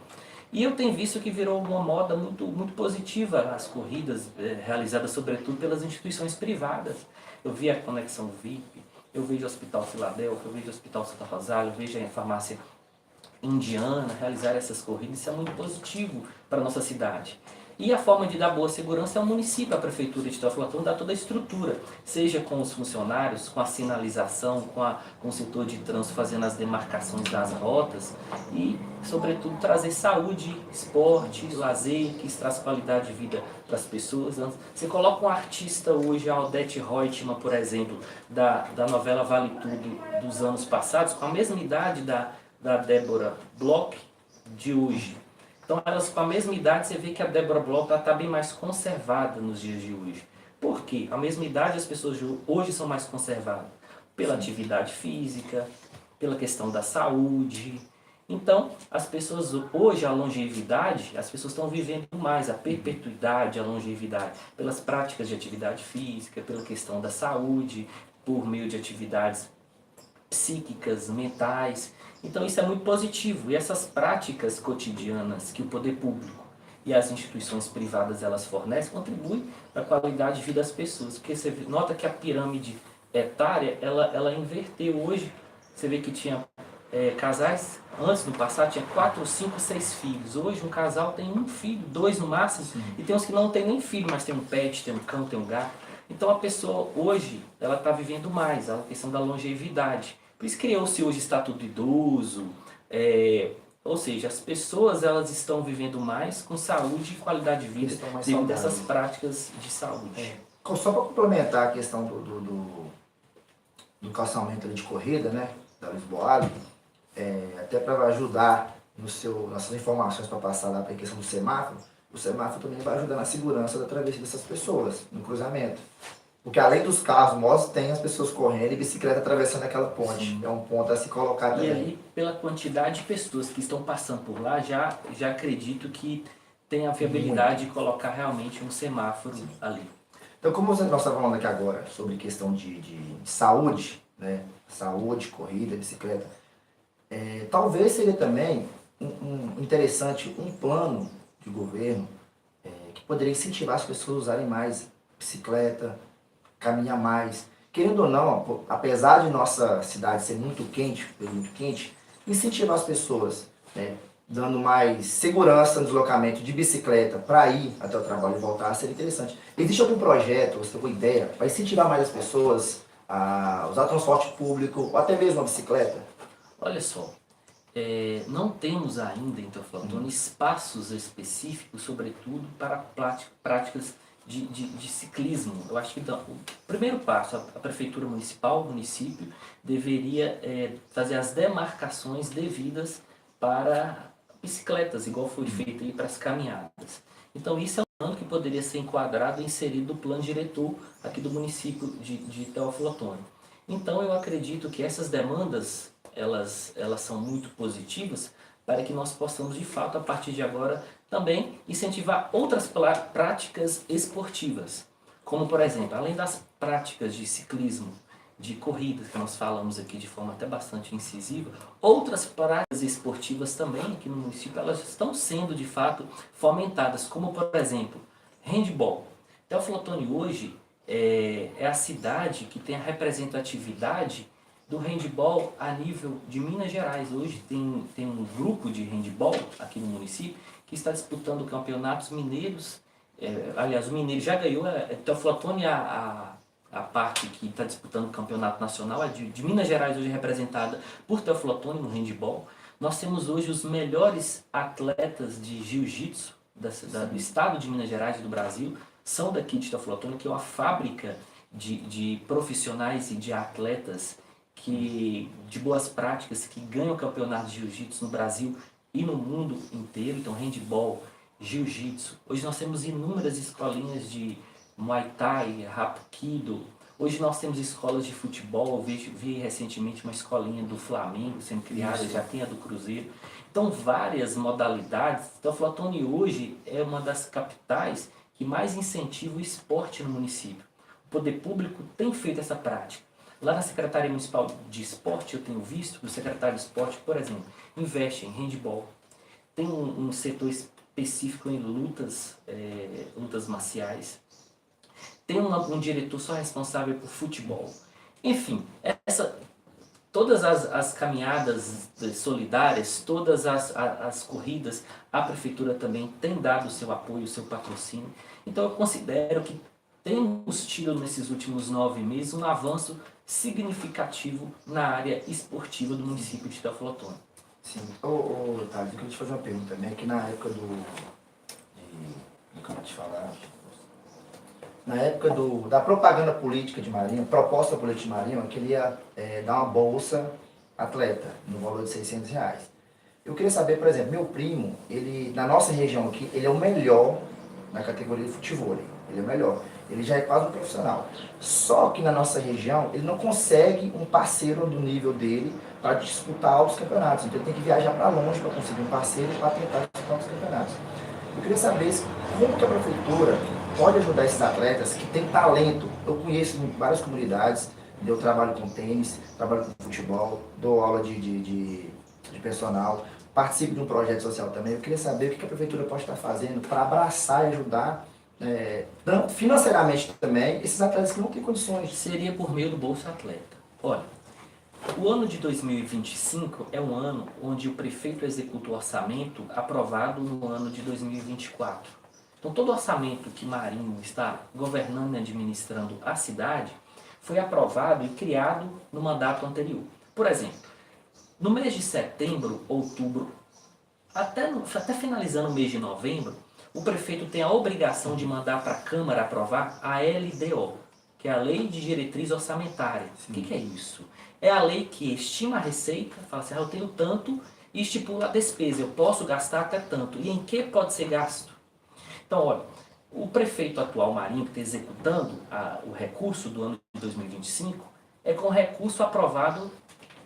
E eu tenho visto que virou uma moda muito, muito positiva as corridas realizadas sobretudo pelas instituições privadas. Eu vi a Conexão VIP, eu vejo o Hospital Filadélfia, eu vejo o Hospital Santa Rosália, eu vejo a farmácia Indiana realizar essas corridas, isso é muito positivo para a nossa cidade. E a forma de dar boa segurança é o município, a prefeitura de Teoflotone dá toda a estrutura, seja com os funcionários, com a sinalização, com o setor de trânsito fazendo as demarcações das rotas e, sobretudo, trazer saúde, esporte, lazer, que traz qualidade de vida para as pessoas. Você coloca um artista hoje, a Odete Reutemann, por exemplo, da novela Vale Tudo dos anos passados, com a mesma idade da Débora Bloch de hoje. Então, elas com a mesma idade, você vê que a Débora Bloch está bem mais conservada nos dias de hoje. Por quê? A mesma idade, as pessoas de hoje são mais conservadas. Pela atividade física, pela questão da saúde. Então, as pessoas hoje, a longevidade, as pessoas estão vivendo mais, a perpetuidade, a longevidade, pelas práticas de atividade física, pela questão da saúde, por meio de atividades psíquicas, mentais. Então isso é muito positivo. E essas práticas cotidianas que o poder público e as instituições privadas elas fornecem contribuem para a qualidade de vida das pessoas. Porque você nota que a pirâmide etária ela inverteu. Hoje você vê que tinha casais, antes no passado tinha 4, 5, 6 filhos. Hoje um casal tem um filho, 2 no máximo. Sim. E tem uns que não tem nem filho, mas tem um pet, tem um cão, tem um gato. Então a pessoa hoje ela está vivendo mais, a questão da longevidade. Por isso criou-se hoje o Estatuto do Idoso, ou seja, as pessoas elas estão vivendo mais com saúde e qualidade de vida devido a essas práticas de saúde. Só para complementar a questão do calçamento de corrida, né, da Luiz Boal, até para ajudar nas suas informações para passar lá para a questão do semáforo, o semáforo também vai ajudar na segurança da travessia dessas pessoas, no cruzamento. Porque além dos carros motos, tem as pessoas correndo e bicicleta atravessando aquela ponte. Sim. É um ponto a se colocar também. E ali, pela quantidade de pessoas que estão passando por lá, já acredito que tem a viabilidade de colocar realmente um semáforo ali. Então, como nós estamos falando aqui agora sobre questão de saúde, né? saúde, corrida, bicicleta. Talvez seria também interessante um plano de governo que poderia incentivar as pessoas a usarem mais bicicleta, caminhar mais. Querendo ou não, apesar de nossa cidade ser muito quente, incentivar as pessoas, né, dando mais segurança no deslocamento de bicicleta para ir até o trabalho e voltar, seria interessante. Existe algum projeto, você tem alguma ideia, para incentivar mais as pessoas a usar transporte público ou até mesmo a bicicleta? Olha só, não temos ainda em Teoflotone espaços específicos, sobretudo para práticas de ciclismo. Eu acho que o primeiro passo, a prefeitura municipal, o município, deveria fazer as demarcações devidas para bicicletas, igual foi feito aí para as caminhadas. Então isso é um plano que poderia ser enquadrado e inserido no plano diretor aqui do município de Teoflotone. Então eu acredito que essas demandas, elas são muito positivas para que nós possamos de fato, a partir de agora, também incentivar outras práticas esportivas. Como por exemplo, além das práticas de ciclismo, de corridas, que nós falamos aqui de forma até bastante incisiva, outras práticas esportivas também aqui no município, elas estão sendo de fato fomentadas, como por exemplo, handball. Teoflotone hoje é a cidade que tem a representatividade do handball a nível de Minas Gerais. Hoje tem um grupo de handball aqui no município que está disputando campeonatos mineiros. Aliás, o mineiro já ganhou, Teoflotone a parte que está disputando o campeonato nacional, de Minas Gerais hoje representada por Teoflotone no handball. Nós temos hoje os melhores atletas de jiu-jitsu do estado de Minas Gerais e do Brasil, são daqui de Teoflotone, que é uma fábrica de profissionais e de atletas de boas práticas, que ganham campeonatos de jiu-jitsu no Brasil e no mundo inteiro. Então, handball, jiu-jitsu. Hoje nós temos inúmeras escolinhas de Muay Thai, Hapkido. Hoje nós temos escolas de futebol. Eu vi recentemente uma escolinha do Flamengo sendo criada, já tem a do Cruzeiro. Então, várias modalidades. Teoflotone hoje é uma das capitais que mais incentiva o esporte no município. O poder público tem feito essa prática. Lá na Secretaria Municipal de Esporte, eu tenho visto que o secretário de Esporte, por exemplo, investe em handball. Tem um setor específico em lutas marciais. Tem um diretor só responsável por futebol. Enfim, todas as caminhadas solidárias, todas as corridas, a prefeitura também tem dado o seu apoio, o seu patrocínio. Então eu considero que temos tido nesses últimos 9 meses um avanço significativo na área esportiva do município de Teoflotone. Sim. Thales, eu queria te fazer uma pergunta também, que na época como te falar? Na época da propaganda política de Marinho, proposta política de Marinho, eu queria dar uma bolsa atleta, no valor de R$600. Eu queria saber, por exemplo, meu primo, ele, na nossa região aqui, ele é o melhor na categoria de futebol, ele é o melhor. Ele já é quase um profissional. Só que na nossa região, ele não consegue um parceiro do nível dele para disputar os campeonatos. Então ele tem que viajar para longe para conseguir um parceiro para tentar disputar os campeonatos. Eu queria saber como que a prefeitura pode ajudar esses atletas que têm talento. Eu conheço várias comunidades, eu trabalho com tênis, trabalho com futebol, dou aula de personal, participo de um projeto social também. Eu queria saber o que a prefeitura pode estar fazendo para abraçar e ajudar tanto financeiramente também, esses atletas que não têm condições. Seria por meio do Bolsa Atleta. Olha, o ano de 2025 é um ano onde o prefeito executa o orçamento aprovado no ano de 2024. Então todo orçamento que Marinho está governando e administrando a cidade foi aprovado e criado no mandato anterior. Por exemplo, no mês de setembro, outubro, até finalizando o mês de novembro, o prefeito tem a obrigação de mandar para a Câmara aprovar a LDO, que é a Lei de Diretriz Orçamentária. O que é isso? É a lei que estima a receita, fala assim, eu tenho tanto, e estipula a despesa, eu posso gastar até tanto. E em que pode ser gasto? Então, olha, o prefeito atual Marinho, que está executando o recurso do ano de 2025, é com o recurso aprovado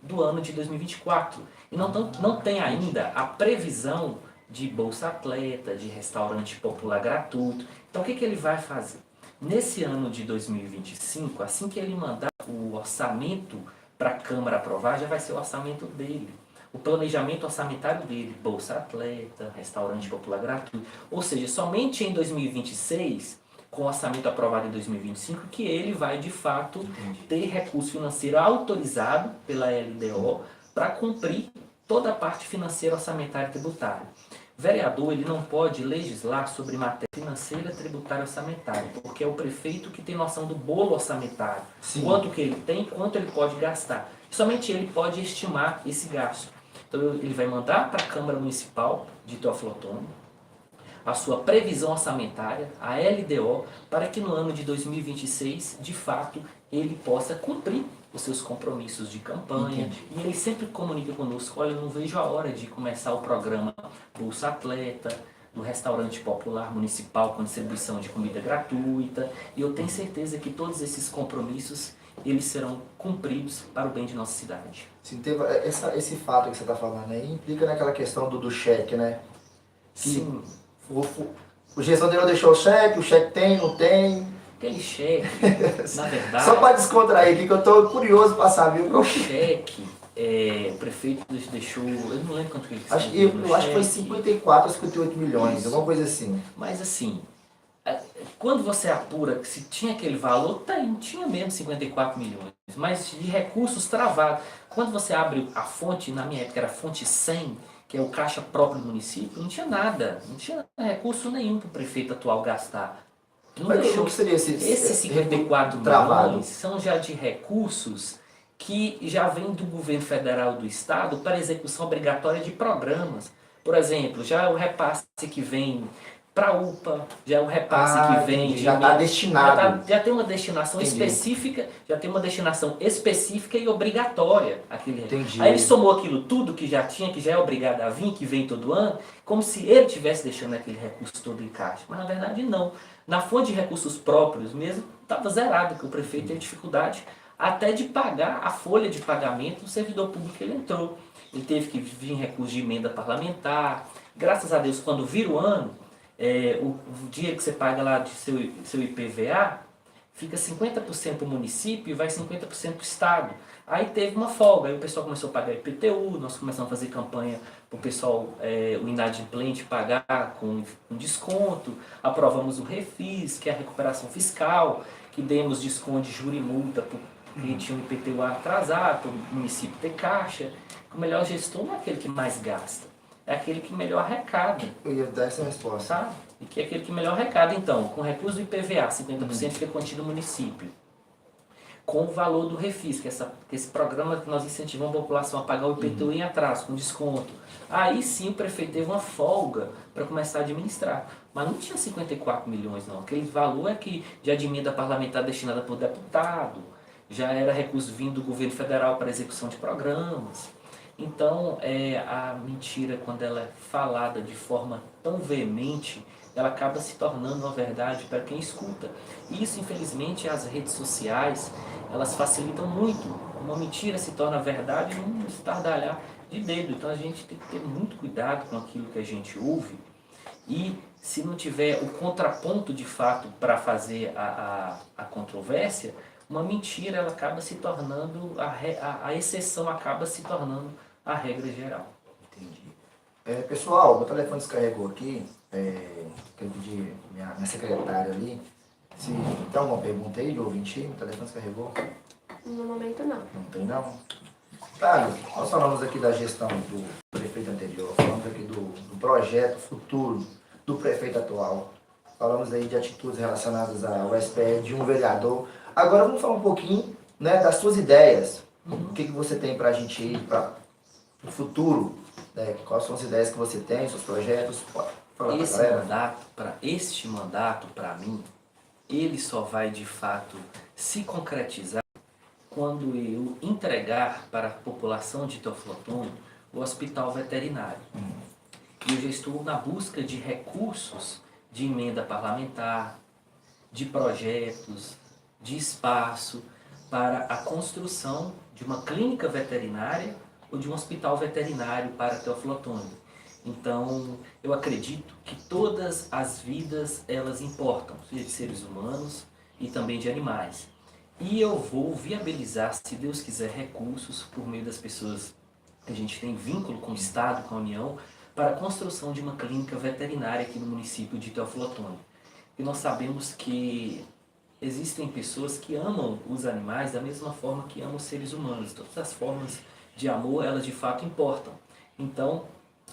do ano de 2024. E não tem ainda a previsão de Bolsa Atleta, de restaurante popular gratuito. Então o que ele vai fazer? Nesse ano de 2025, assim que ele mandar o orçamento para a Câmara aprovar, já vai ser o orçamento dele. O planejamento orçamentário dele, Bolsa Atleta, restaurante popular gratuito. Ou seja, somente em 2026, com o orçamento aprovado em 2025, que ele vai de fato ter recurso financeiro autorizado pela LDO para cumprir toda a parte financeira, orçamentária e tributária. Vereador, ele não pode legislar sobre matéria financeira, tributária e orçamentária, porque é o prefeito que tem noção do bolo orçamentário. Sim. Quanto que ele tem, quanto ele pode gastar. Somente ele pode estimar esse gasto. Então ele vai mandar para a Câmara Municipal de Teófilo Otoni a sua previsão orçamentária, a LDO, para que no ano de 2026, de fato, ele possa cumprir os seus compromissos de campanha. Entendi. E ele sempre comunica conosco, olha, eu não vejo a hora de começar o programa Bolsa Atleta, do restaurante popular municipal com distribuição de comida gratuita, e eu tenho certeza que todos esses compromissos eles serão cumpridos para o bem de nossa cidade. Sim, esse fato que você está falando aí implica naquela questão do cheque, né? Que sim. O gestor dele deixou o cheque tem, não tem. Aquele cheque, na verdade... Só para descontrair aqui, que eu estou curioso para saber. O cheque, o prefeito deixou... Eu não lembro quanto que ele eu acho que foi 54 ou 58 milhões, alguma coisa assim. Mas assim, quando você apura que se tinha aquele valor, tinha mesmo 54 milhões. Mas de recursos travados. Quando você abre a fonte, na minha época era a fonte 100, que é o caixa próprio do município, não tinha nada. Não tinha recurso nenhum para o prefeito atual gastar. Não mas deixou. O que seria esses 54 milhões são já de recursos que já vêm do governo federal do estado para execução obrigatória de programas. Por exemplo, já é o repasse que vem para a UPA, já é o repasse que vem... Já está destinado. Já tem uma destinação específica, e obrigatória. Entendi. Aí ele somou aquilo tudo que já tinha, que já é obrigado a vir, que vem todo ano, como se ele estivesse deixando aquele recurso todo em caixa. Mas na verdade não. Na fonte de recursos próprios mesmo, estava zerado, que o prefeito teve dificuldade até de pagar a folha de pagamento do servidor público que ele entrou. Ele teve que vir em recurso de emenda parlamentar. Graças a Deus, quando vira o ano, o dinheiro que você paga lá de seu IPVA, fica 50% para o município e vai 50% para o estado. Aí teve uma folga, aí o pessoal começou a pagar IPTU, nós começamos a fazer campanha para o pessoal, o inadimplente, pagar com desconto, aprovamos o Refis, que é a recuperação fiscal, que demos desconto de juro e multa para quem tinha um IPTU atrasado, para o município ter caixa. O melhor gestor não é aquele que mais gasta, é aquele que melhor arrecada. Eu ia dar essa resposta. Tá? E que é aquele que melhor arrecada. Então, com recurso do IPVA, 50% fica contido no município. Com o valor do Refis, que esse programa que nós incentivamos a população a pagar o IPTU em atraso, com desconto. Aí sim o prefeito teve uma folga para começar a administrar. Mas não tinha 54 milhões não. Aquele valor é que já de emenda parlamentar destinada por deputado, já era recurso vindo do governo federal para execução de programas. Então, a mentira, quando ela é falada de forma tão veemente, ela acaba se tornando uma verdade para quem escuta. E isso, infelizmente, as redes sociais, elas facilitam muito. Uma mentira se torna verdade num estardalhar de dedo. Então, a gente tem que ter muito cuidado com aquilo que a gente ouve. E, se não tiver o contraponto, de fato, para fazer a controvérsia, uma mentira ela acaba se tornando, a exceção acaba se tornando a regra geral. Entendi. Pessoal, meu telefone descarregou aqui. Quero pedir minha secretária ali. Se tem alguma pergunta aí de ouvinte, meu telefone descarregou? No momento não. Não tem não? Tá, nós falamos aqui da gestão do prefeito anterior, falamos aqui do projeto futuro do prefeito atual. Falamos aí de atitudes relacionadas ao SPR de um vereador. Agora vamos falar um pouquinho, né, das suas ideias. O que você tem para a gente ir para o futuro? Né? Quais são as ideias que você tem, seus projetos? Pode falar Este mandato, para mim, ele só vai de fato se concretizar quando eu entregar para a população de Teófilo Otoni o hospital veterinário. E eu já estou na busca de recursos de emenda parlamentar, de projetos, de espaço para a construção de uma clínica veterinária ou de um hospital veterinário para Teófilo Otoni. Então, eu acredito que todas as vidas, elas importam, seja de seres humanos e também de animais. E eu vou viabilizar, se Deus quiser, recursos por meio das pessoas que a gente tem vínculo com o Estado, com a União, para a construção de uma clínica veterinária aqui no município de Teófilo Otoni. E nós sabemos que existem pessoas que amam os animais da mesma forma que amam os seres humanos. Todas as formas de amor, elas de fato importam. Então,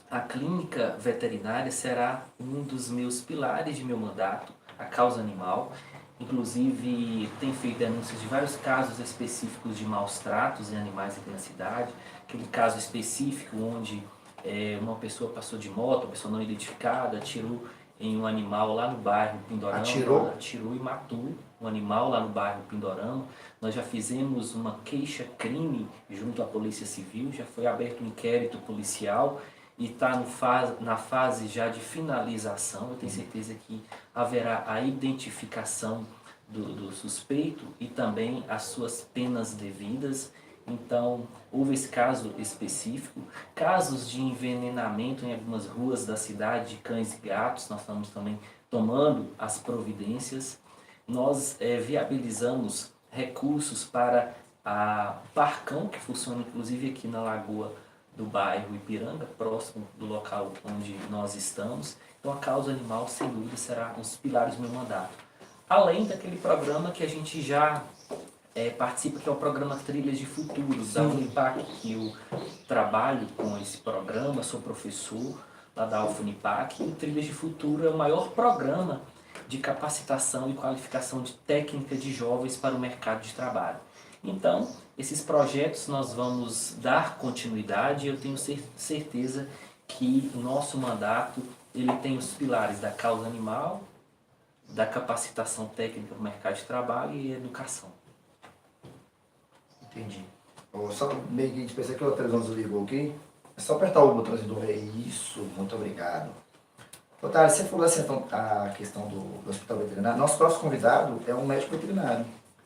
a clínica veterinária será um dos meus pilares de meu mandato, a causa animal. Inclusive, tem feito denúncias de vários casos específicos de maus tratos em animais aqui na cidade. Aquele caso específico onde uma pessoa passou de moto, uma pessoa não identificada, atirou em um animal lá no bairro Pindorama. Atirou e matou um animal lá no bairro Pindorama. Nós já fizemos uma queixa-crime junto à Polícia Civil, já foi aberto um inquérito policial e está na fase já de finalização. Eu tenho certeza que haverá a identificação do suspeito e também as suas penas devidas. Então, houve esse caso específico. Casos de envenenamento em algumas ruas da cidade de cães e gatos, nós estamos também tomando as providências. Nós viabilizamos recursos para a Parcão, que funciona inclusive aqui na Lagoa do bairro Ipiranga, próximo do local onde nós estamos. Então a causa animal, sem dúvida, será um dos pilares do meu mandato. Além daquele programa que a gente já participa, que é o programa Trilhas de Futuro, da Unipac, que eu trabalho com esse programa, sou professor lá da Unipac, e o Trilhas de Futuro é o maior programa de capacitação e qualificação de técnica de jovens para o mercado de trabalho. Então, esses projetos nós vamos dar continuidade e eu tenho certeza que o nosso mandato ele tem os pilares da causa animal, da capacitação técnica no mercado de trabalho e educação. Entendi. Só meio que pensei que o televisão desligou aqui. É só apertar o botãozinho do rei. Isso, muito obrigado. Otário, você falou assim, então, a questão do hospital veterinário. Nosso próximo convidado é um médico veterinário.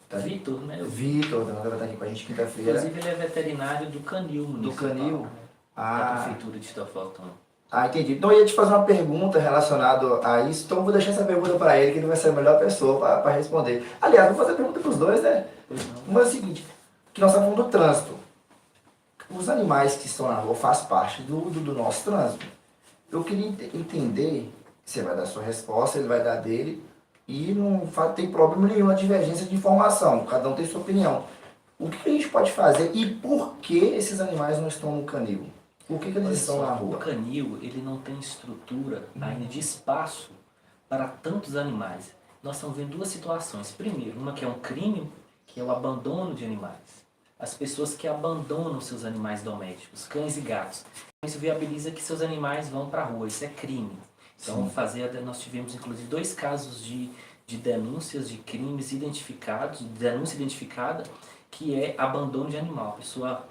Tá? Vitor, né? Vitor, vai estar aqui com a gente quinta-feira. Inclusive ele é veterinário do Canil municipal. Do Canil? Da prefeitura de Teófilo Otoni. Entendi. Então eu ia te fazer uma pergunta relacionada a isso, então eu vou deixar essa pergunta para ele, que ele vai ser a melhor pessoa para responder. Aliás, vou fazer a pergunta para os dois, né? Mas é o seguinte, que nós estamos falando do trânsito. Os animais que estão na rua fazem parte do nosso trânsito. Eu queria entender, você vai dar a sua resposta, ele vai dar dele, e não tem problema nenhum a divergência de informação, cada um tem sua opinião. O que a gente pode fazer e por que esses animais não estão no canil? Por que eles estão na rua? O canil, ele não tem estrutura ainda de espaço para tantos animais. Nós estamos vendo duas situações. Primeiro, uma que é um crime, que é o abandono de animais. As pessoas que abandonam seus animais domésticos, cães e gatos. Isso viabiliza que seus animais vão para a rua, isso é crime. Então, nós tivemos inclusive 2 casos de denúncias de crimes identificados, denúncia identificada, que é abandono de animal. A pessoa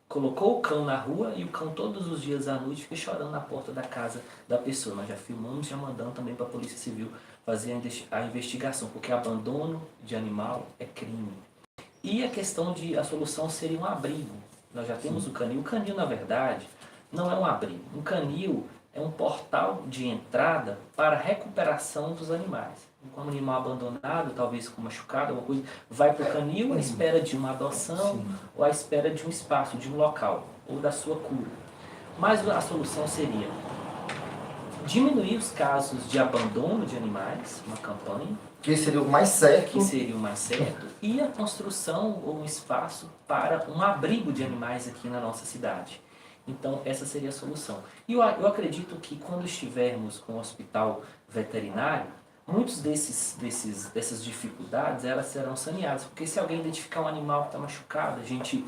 colocou o cão na rua e o cão todos os dias à noite fica chorando na porta da casa da pessoa. Nós já filmamos, já mandamos também para a Polícia Civil fazer a investigação, porque abandono de animal é crime. E a solução seria um abrigo. Nós já temos o canil. O canil, na verdade, não é um abrigo. Um canil é um portal de entrada para a recuperação dos animais. Um animal abandonado, talvez com machucado, alguma coisa, vai para o canil à espera de uma adoção ou à espera de um espaço, de um local, ou da sua cura. Mas a solução seria diminuir os casos de abandono de animais, uma campanha. Que seria o mais certo. E a construção ou um espaço para um abrigo de animais aqui na nossa cidade. Então, essa seria a solução. E eu acredito que quando estivermos com o hospital veterinário, muitas dessas dificuldades elas serão saneadas. Porque se alguém identificar um animal que está machucado, a gente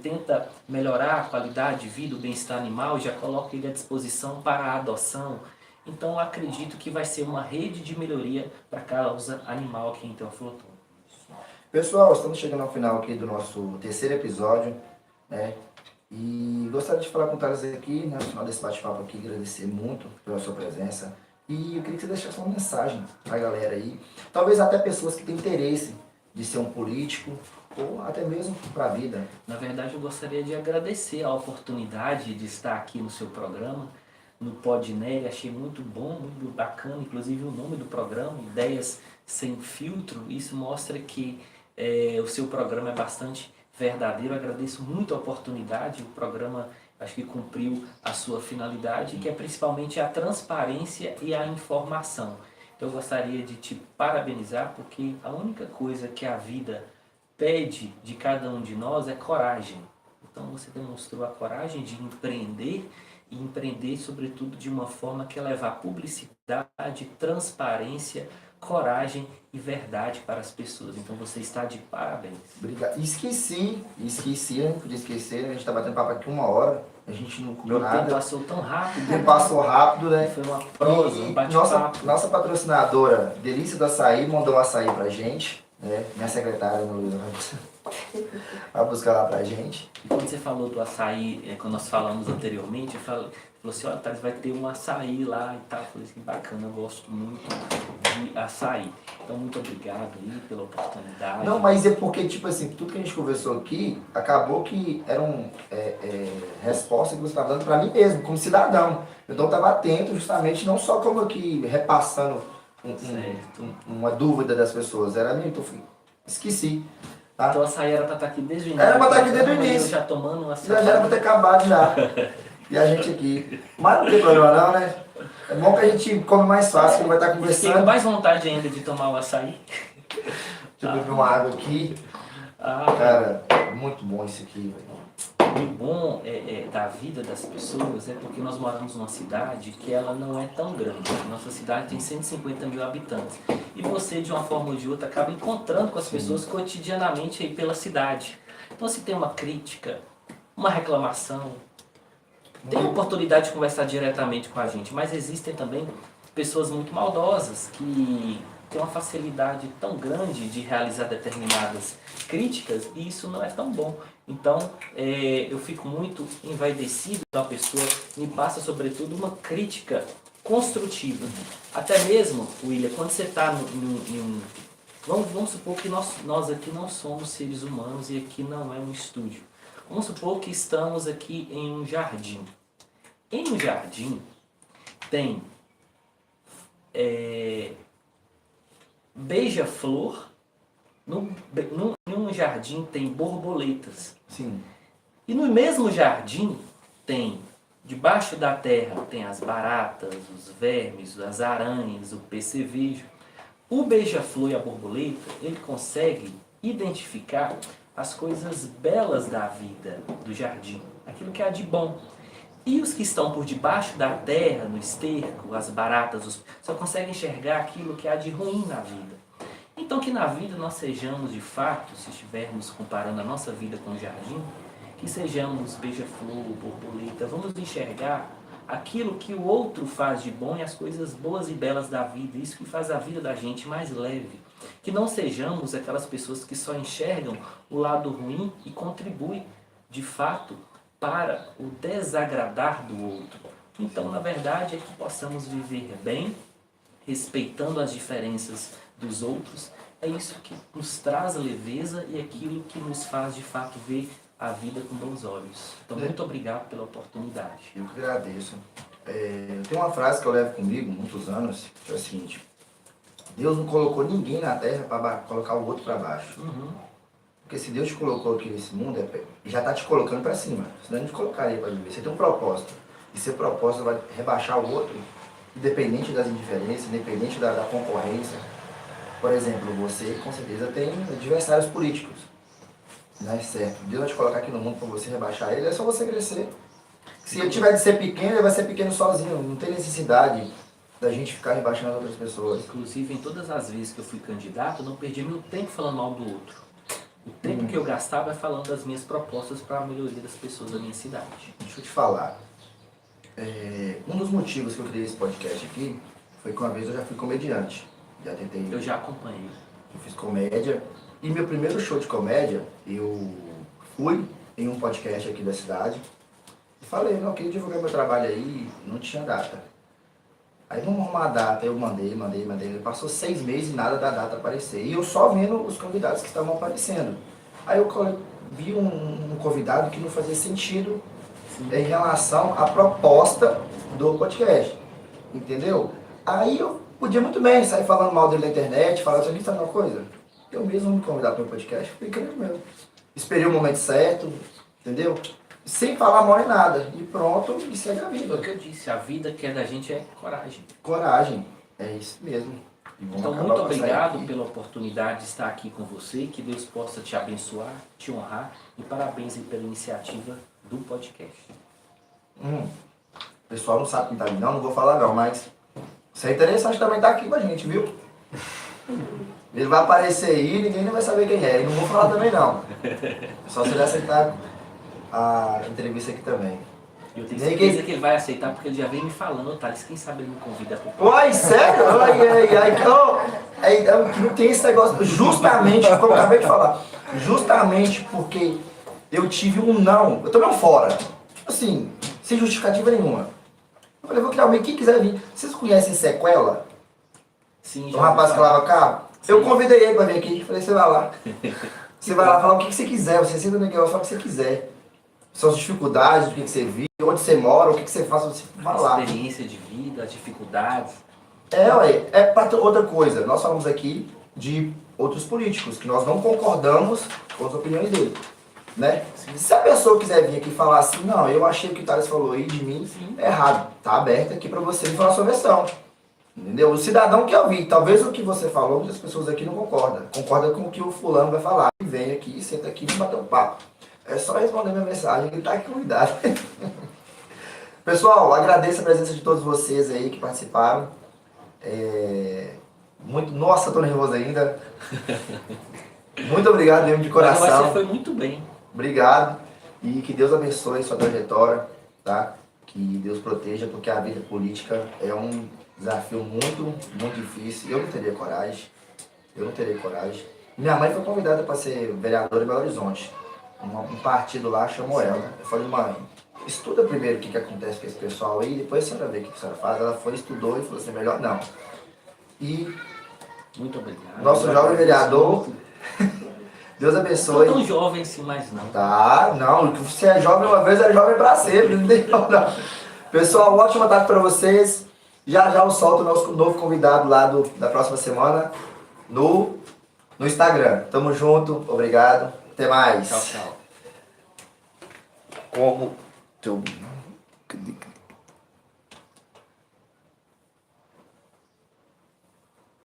tenta melhorar a qualidade de vida, o bem-estar animal, e já coloca ele à disposição para a adoção. Então, eu acredito que vai ser uma rede de melhoria para a causa animal aqui em Teófilo Otoni. Pessoal, estamos chegando ao final aqui do nosso 3º episódio, né? E gostaria de falar com o Thales aqui, né, no final desse bate-papo aqui, agradecer muito pela sua presença. E eu queria que você deixasse uma mensagem para a galera aí, talvez até pessoas que têm interesse de ser um político, ou até mesmo para a vida. Na verdade, eu gostaria de agradecer a oportunidade de estar aqui no seu programa, no Podnery. Achei muito bom, muito bacana, inclusive o nome do programa, Ideias Sem Filtro. Isso mostra que O seu programa é bastante verdadeiro. Eu agradeço muito a oportunidade. O programa acho que cumpriu a sua finalidade, que é principalmente a transparência e a informação. Então eu gostaria de te parabenizar, porque a única coisa que a vida pede de cada um de nós é coragem. Então você demonstrou a coragem de empreender e empreender sobretudo de uma forma que é levar publicidade, transparência, coragem e verdade para as pessoas. Então você está de parabéns. Obrigado. Esqueci, não podia esquecer, a gente tá batendo papo aqui 1 hora, a gente não comeu nada. O tempo passou tão rápido. O tempo passou rápido, né? Foi uma prosa, um bate-papo. Nossa patrocinadora, Delícia do Açaí, mandou um açaí pra gente, né? Minha secretária, Ana Luísa, vai buscar lá pra gente. E quando você falou do açaí, quando nós falamos anteriormente, falou assim, olha, Thales, vai ter um açaí lá e tal. Eu falei assim, bacana, eu gosto muito de açaí. Então, muito obrigado aí pela oportunidade. Não, mas é porque, tipo assim, tudo que a gente conversou aqui, acabou que eram respostas que você estava dando para mim mesmo, como cidadão. Então, eu estava atento justamente, não só como aqui, repassando uma dúvida das pessoas. Era minha, então esqueci. Tá? Então, o açaí era para estar aqui desde o início. Era para estar aqui desde o início. Eu já tomando um açaí. Já era para ter acabado já. E a gente aqui. Mas não tem problema não, né? É bom que a gente come mais fácil, que vai estar conversando. Tenho mais vontade ainda de tomar o açaí. Deixa eu beber uma água aqui. Cara, muito bom isso aqui, velho. O bom da vida das pessoas é porque nós moramos numa cidade que ela não é tão grande. Nossa cidade tem 150 mil habitantes. E você, de uma forma ou de outra, acaba encontrando com as pessoas cotidianamente aí pela cidade. Então, se tem uma crítica, uma reclamação, tem a oportunidade de conversar diretamente com a gente, mas existem também pessoas muito maldosas que têm uma facilidade tão grande de realizar determinadas críticas e isso não é tão bom. Então, eu fico muito envaidecido da pessoa me passa, sobretudo, uma crítica construtiva. Até mesmo, William, quando você está vamos supor que nós aqui não somos seres humanos e aqui não é um estúdio. Vamos supor que estamos aqui em um jardim. Em um jardim tem beija-flor, num jardim tem borboletas. Sim. E no mesmo jardim tem, debaixo da terra, tem as baratas, os vermes, as aranhas, o percevejo. O beija-flor e a borboleta, ele consegue identificar as coisas belas da vida, do jardim, aquilo que há de bom. E os que estão por debaixo da terra, no esterco, as baratas, só conseguem enxergar aquilo que há de ruim na vida. Então que na vida nós sejamos de fato, se estivermos comparando a nossa vida com o jardim, que sejamos beija-flor, borboleta, vamos enxergar aquilo que o outro faz de bom e as coisas boas e belas da vida, isso que faz a vida da gente mais leve. Que não sejamos aquelas pessoas que só enxergam o lado ruim e contribuem, de fato, para o desagradar do outro. Então, na verdade, é que possamos viver bem, respeitando as diferenças dos outros. É isso que nos traz leveza e aquilo que nos faz, de fato, ver a vida com bons olhos. Então, muito obrigado pela oportunidade. Eu que agradeço. Tem uma frase que eu levo comigo muitos anos, que é o seguinte: Deus não colocou ninguém na terra para colocar o outro para baixo. Porque se Deus te colocou aqui nesse mundo, já está te colocando para cima. Senão não te colocaria para viver. Você tem um propósito. E seu propósito vai rebaixar o outro, independente das indiferenças, independente da concorrência. Por exemplo, você com certeza tem adversários políticos. Não é certo. Deus vai te colocar aqui no mundo para você rebaixar ele, é só você crescer. Se ele tiver de ser pequeno, ele vai ser pequeno sozinho. Não tem necessidade da gente ficar rebaixando outras pessoas. Inclusive, em todas as vezes que eu fui candidato, eu não perdi meu tempo falando mal do outro. O tempo que eu gastava é falando das minhas propostas para a melhoria das pessoas da minha cidade. Deixa eu te falar. Um dos motivos que eu criei esse podcast aqui foi que uma vez eu já fui comediante. Já tentei. Eu já acompanhei. Eu fiz comédia. E meu primeiro show de comédia, eu fui em um podcast aqui da cidade. E falei, não, eu queria divulgar meu trabalho aí, não tinha data. Aí vamos arrumar a data, eu mandei. Passou 6 meses e nada da data aparecer. E eu só vendo os convidados que estavam aparecendo. Aí eu vi um convidado que não fazia sentido em relação à proposta do podcast. Entendeu? Aí eu podia muito bem sair falando mal dele na internet, falar, isso aqui sabe uma coisa? eu mesmo vou me convidar para o podcast, fui querendo mesmo. Esperei o momento certo, entendeu? Sem falar mal em nada. E pronto, e segue a Foi o vida. que eu disse, a vida que é da gente é coragem. Coragem, é isso mesmo. E vamos Então, acabar muito com essa obrigado aqui. pela oportunidade de estar aqui com você, que Deus possa te abençoar, te honrar e parabéns aí pela iniciativa do podcast. O pessoal não sabe quem tá ali, não vou falar não, mas isso é interessante também estar aqui com a gente, viu? Ele vai aparecer aí, ninguém não vai saber quem é. E não vou falar também não. Só se ele aceitar a entrevista aqui também. Eu tenho Ninguém- certeza que ele vai aceitar, porque ele já vem me falando, Thales, quem sabe ele me convida para o Oi, sério? Não tem esse negócio. Justamente, como eu acabei de falar, justamente porque eu tive um não, eu tomei um fora. Tipo assim, sem justificativa nenhuma. Eu falei, vou criar alguém, quem quiser vir. Vocês conhecem Sequela? Sim, O rapaz que lava carro? Sim. Eu convidei ele pra vir aqui. Falei, você vai lá. Você vai lá falar o que você quiser. Você senta no negócio, fala o que você quiser. Suas dificuldades, o que você vive, onde você mora, o que você faz, você vai lá. experiência de vida, as dificuldades. É pra outra coisa. Nós falamos aqui de outros políticos, que nós não concordamos com as opiniões dele. Né? Se a pessoa quiser vir aqui e falar assim, não, eu achei que o Thales falou aí de mim é errado. Tá aberto aqui pra você me falar a sua versão. Entendeu? O cidadão quer ouvir. Talvez o que você falou, muitas pessoas aqui não concordam. Concorda com o que o fulano vai falar. Vem aqui, senta aqui e bater um papo. É só responder minha mensagem, ele tá aqui cuidado. Pessoal, agradeço a presença de todos vocês aí que participaram. Nossa, tô nervoso ainda. Muito obrigado mesmo de Mas coração. você foi muito bem. Obrigado. E que Deus abençoe sua trajetória, tá? Que Deus proteja, porque a vida política é um desafio muito, muito difícil. Eu não teria coragem. Minha mãe foi convidada para ser vereadora em Belo Horizonte. Um partido lá chamou ela. Eu falei, mãe, estuda primeiro o que acontece com esse pessoal aí, depois a senhora vê o que a senhora faz. Ela foi, estudou e falou assim, melhor não. E Muito obrigado. nosso jovem vereador, Deus Não abençoe. sou tão jovem assim mais não. Tá, não, você é jovem uma vez, é jovem pra sempre, não tem não. Pessoal, ótima tarde pra vocês. Já já eu solto o nosso novo convidado lá da próxima semana no Instagram. Tamo junto, obrigado, até mais. Tchau, tchau. Como teu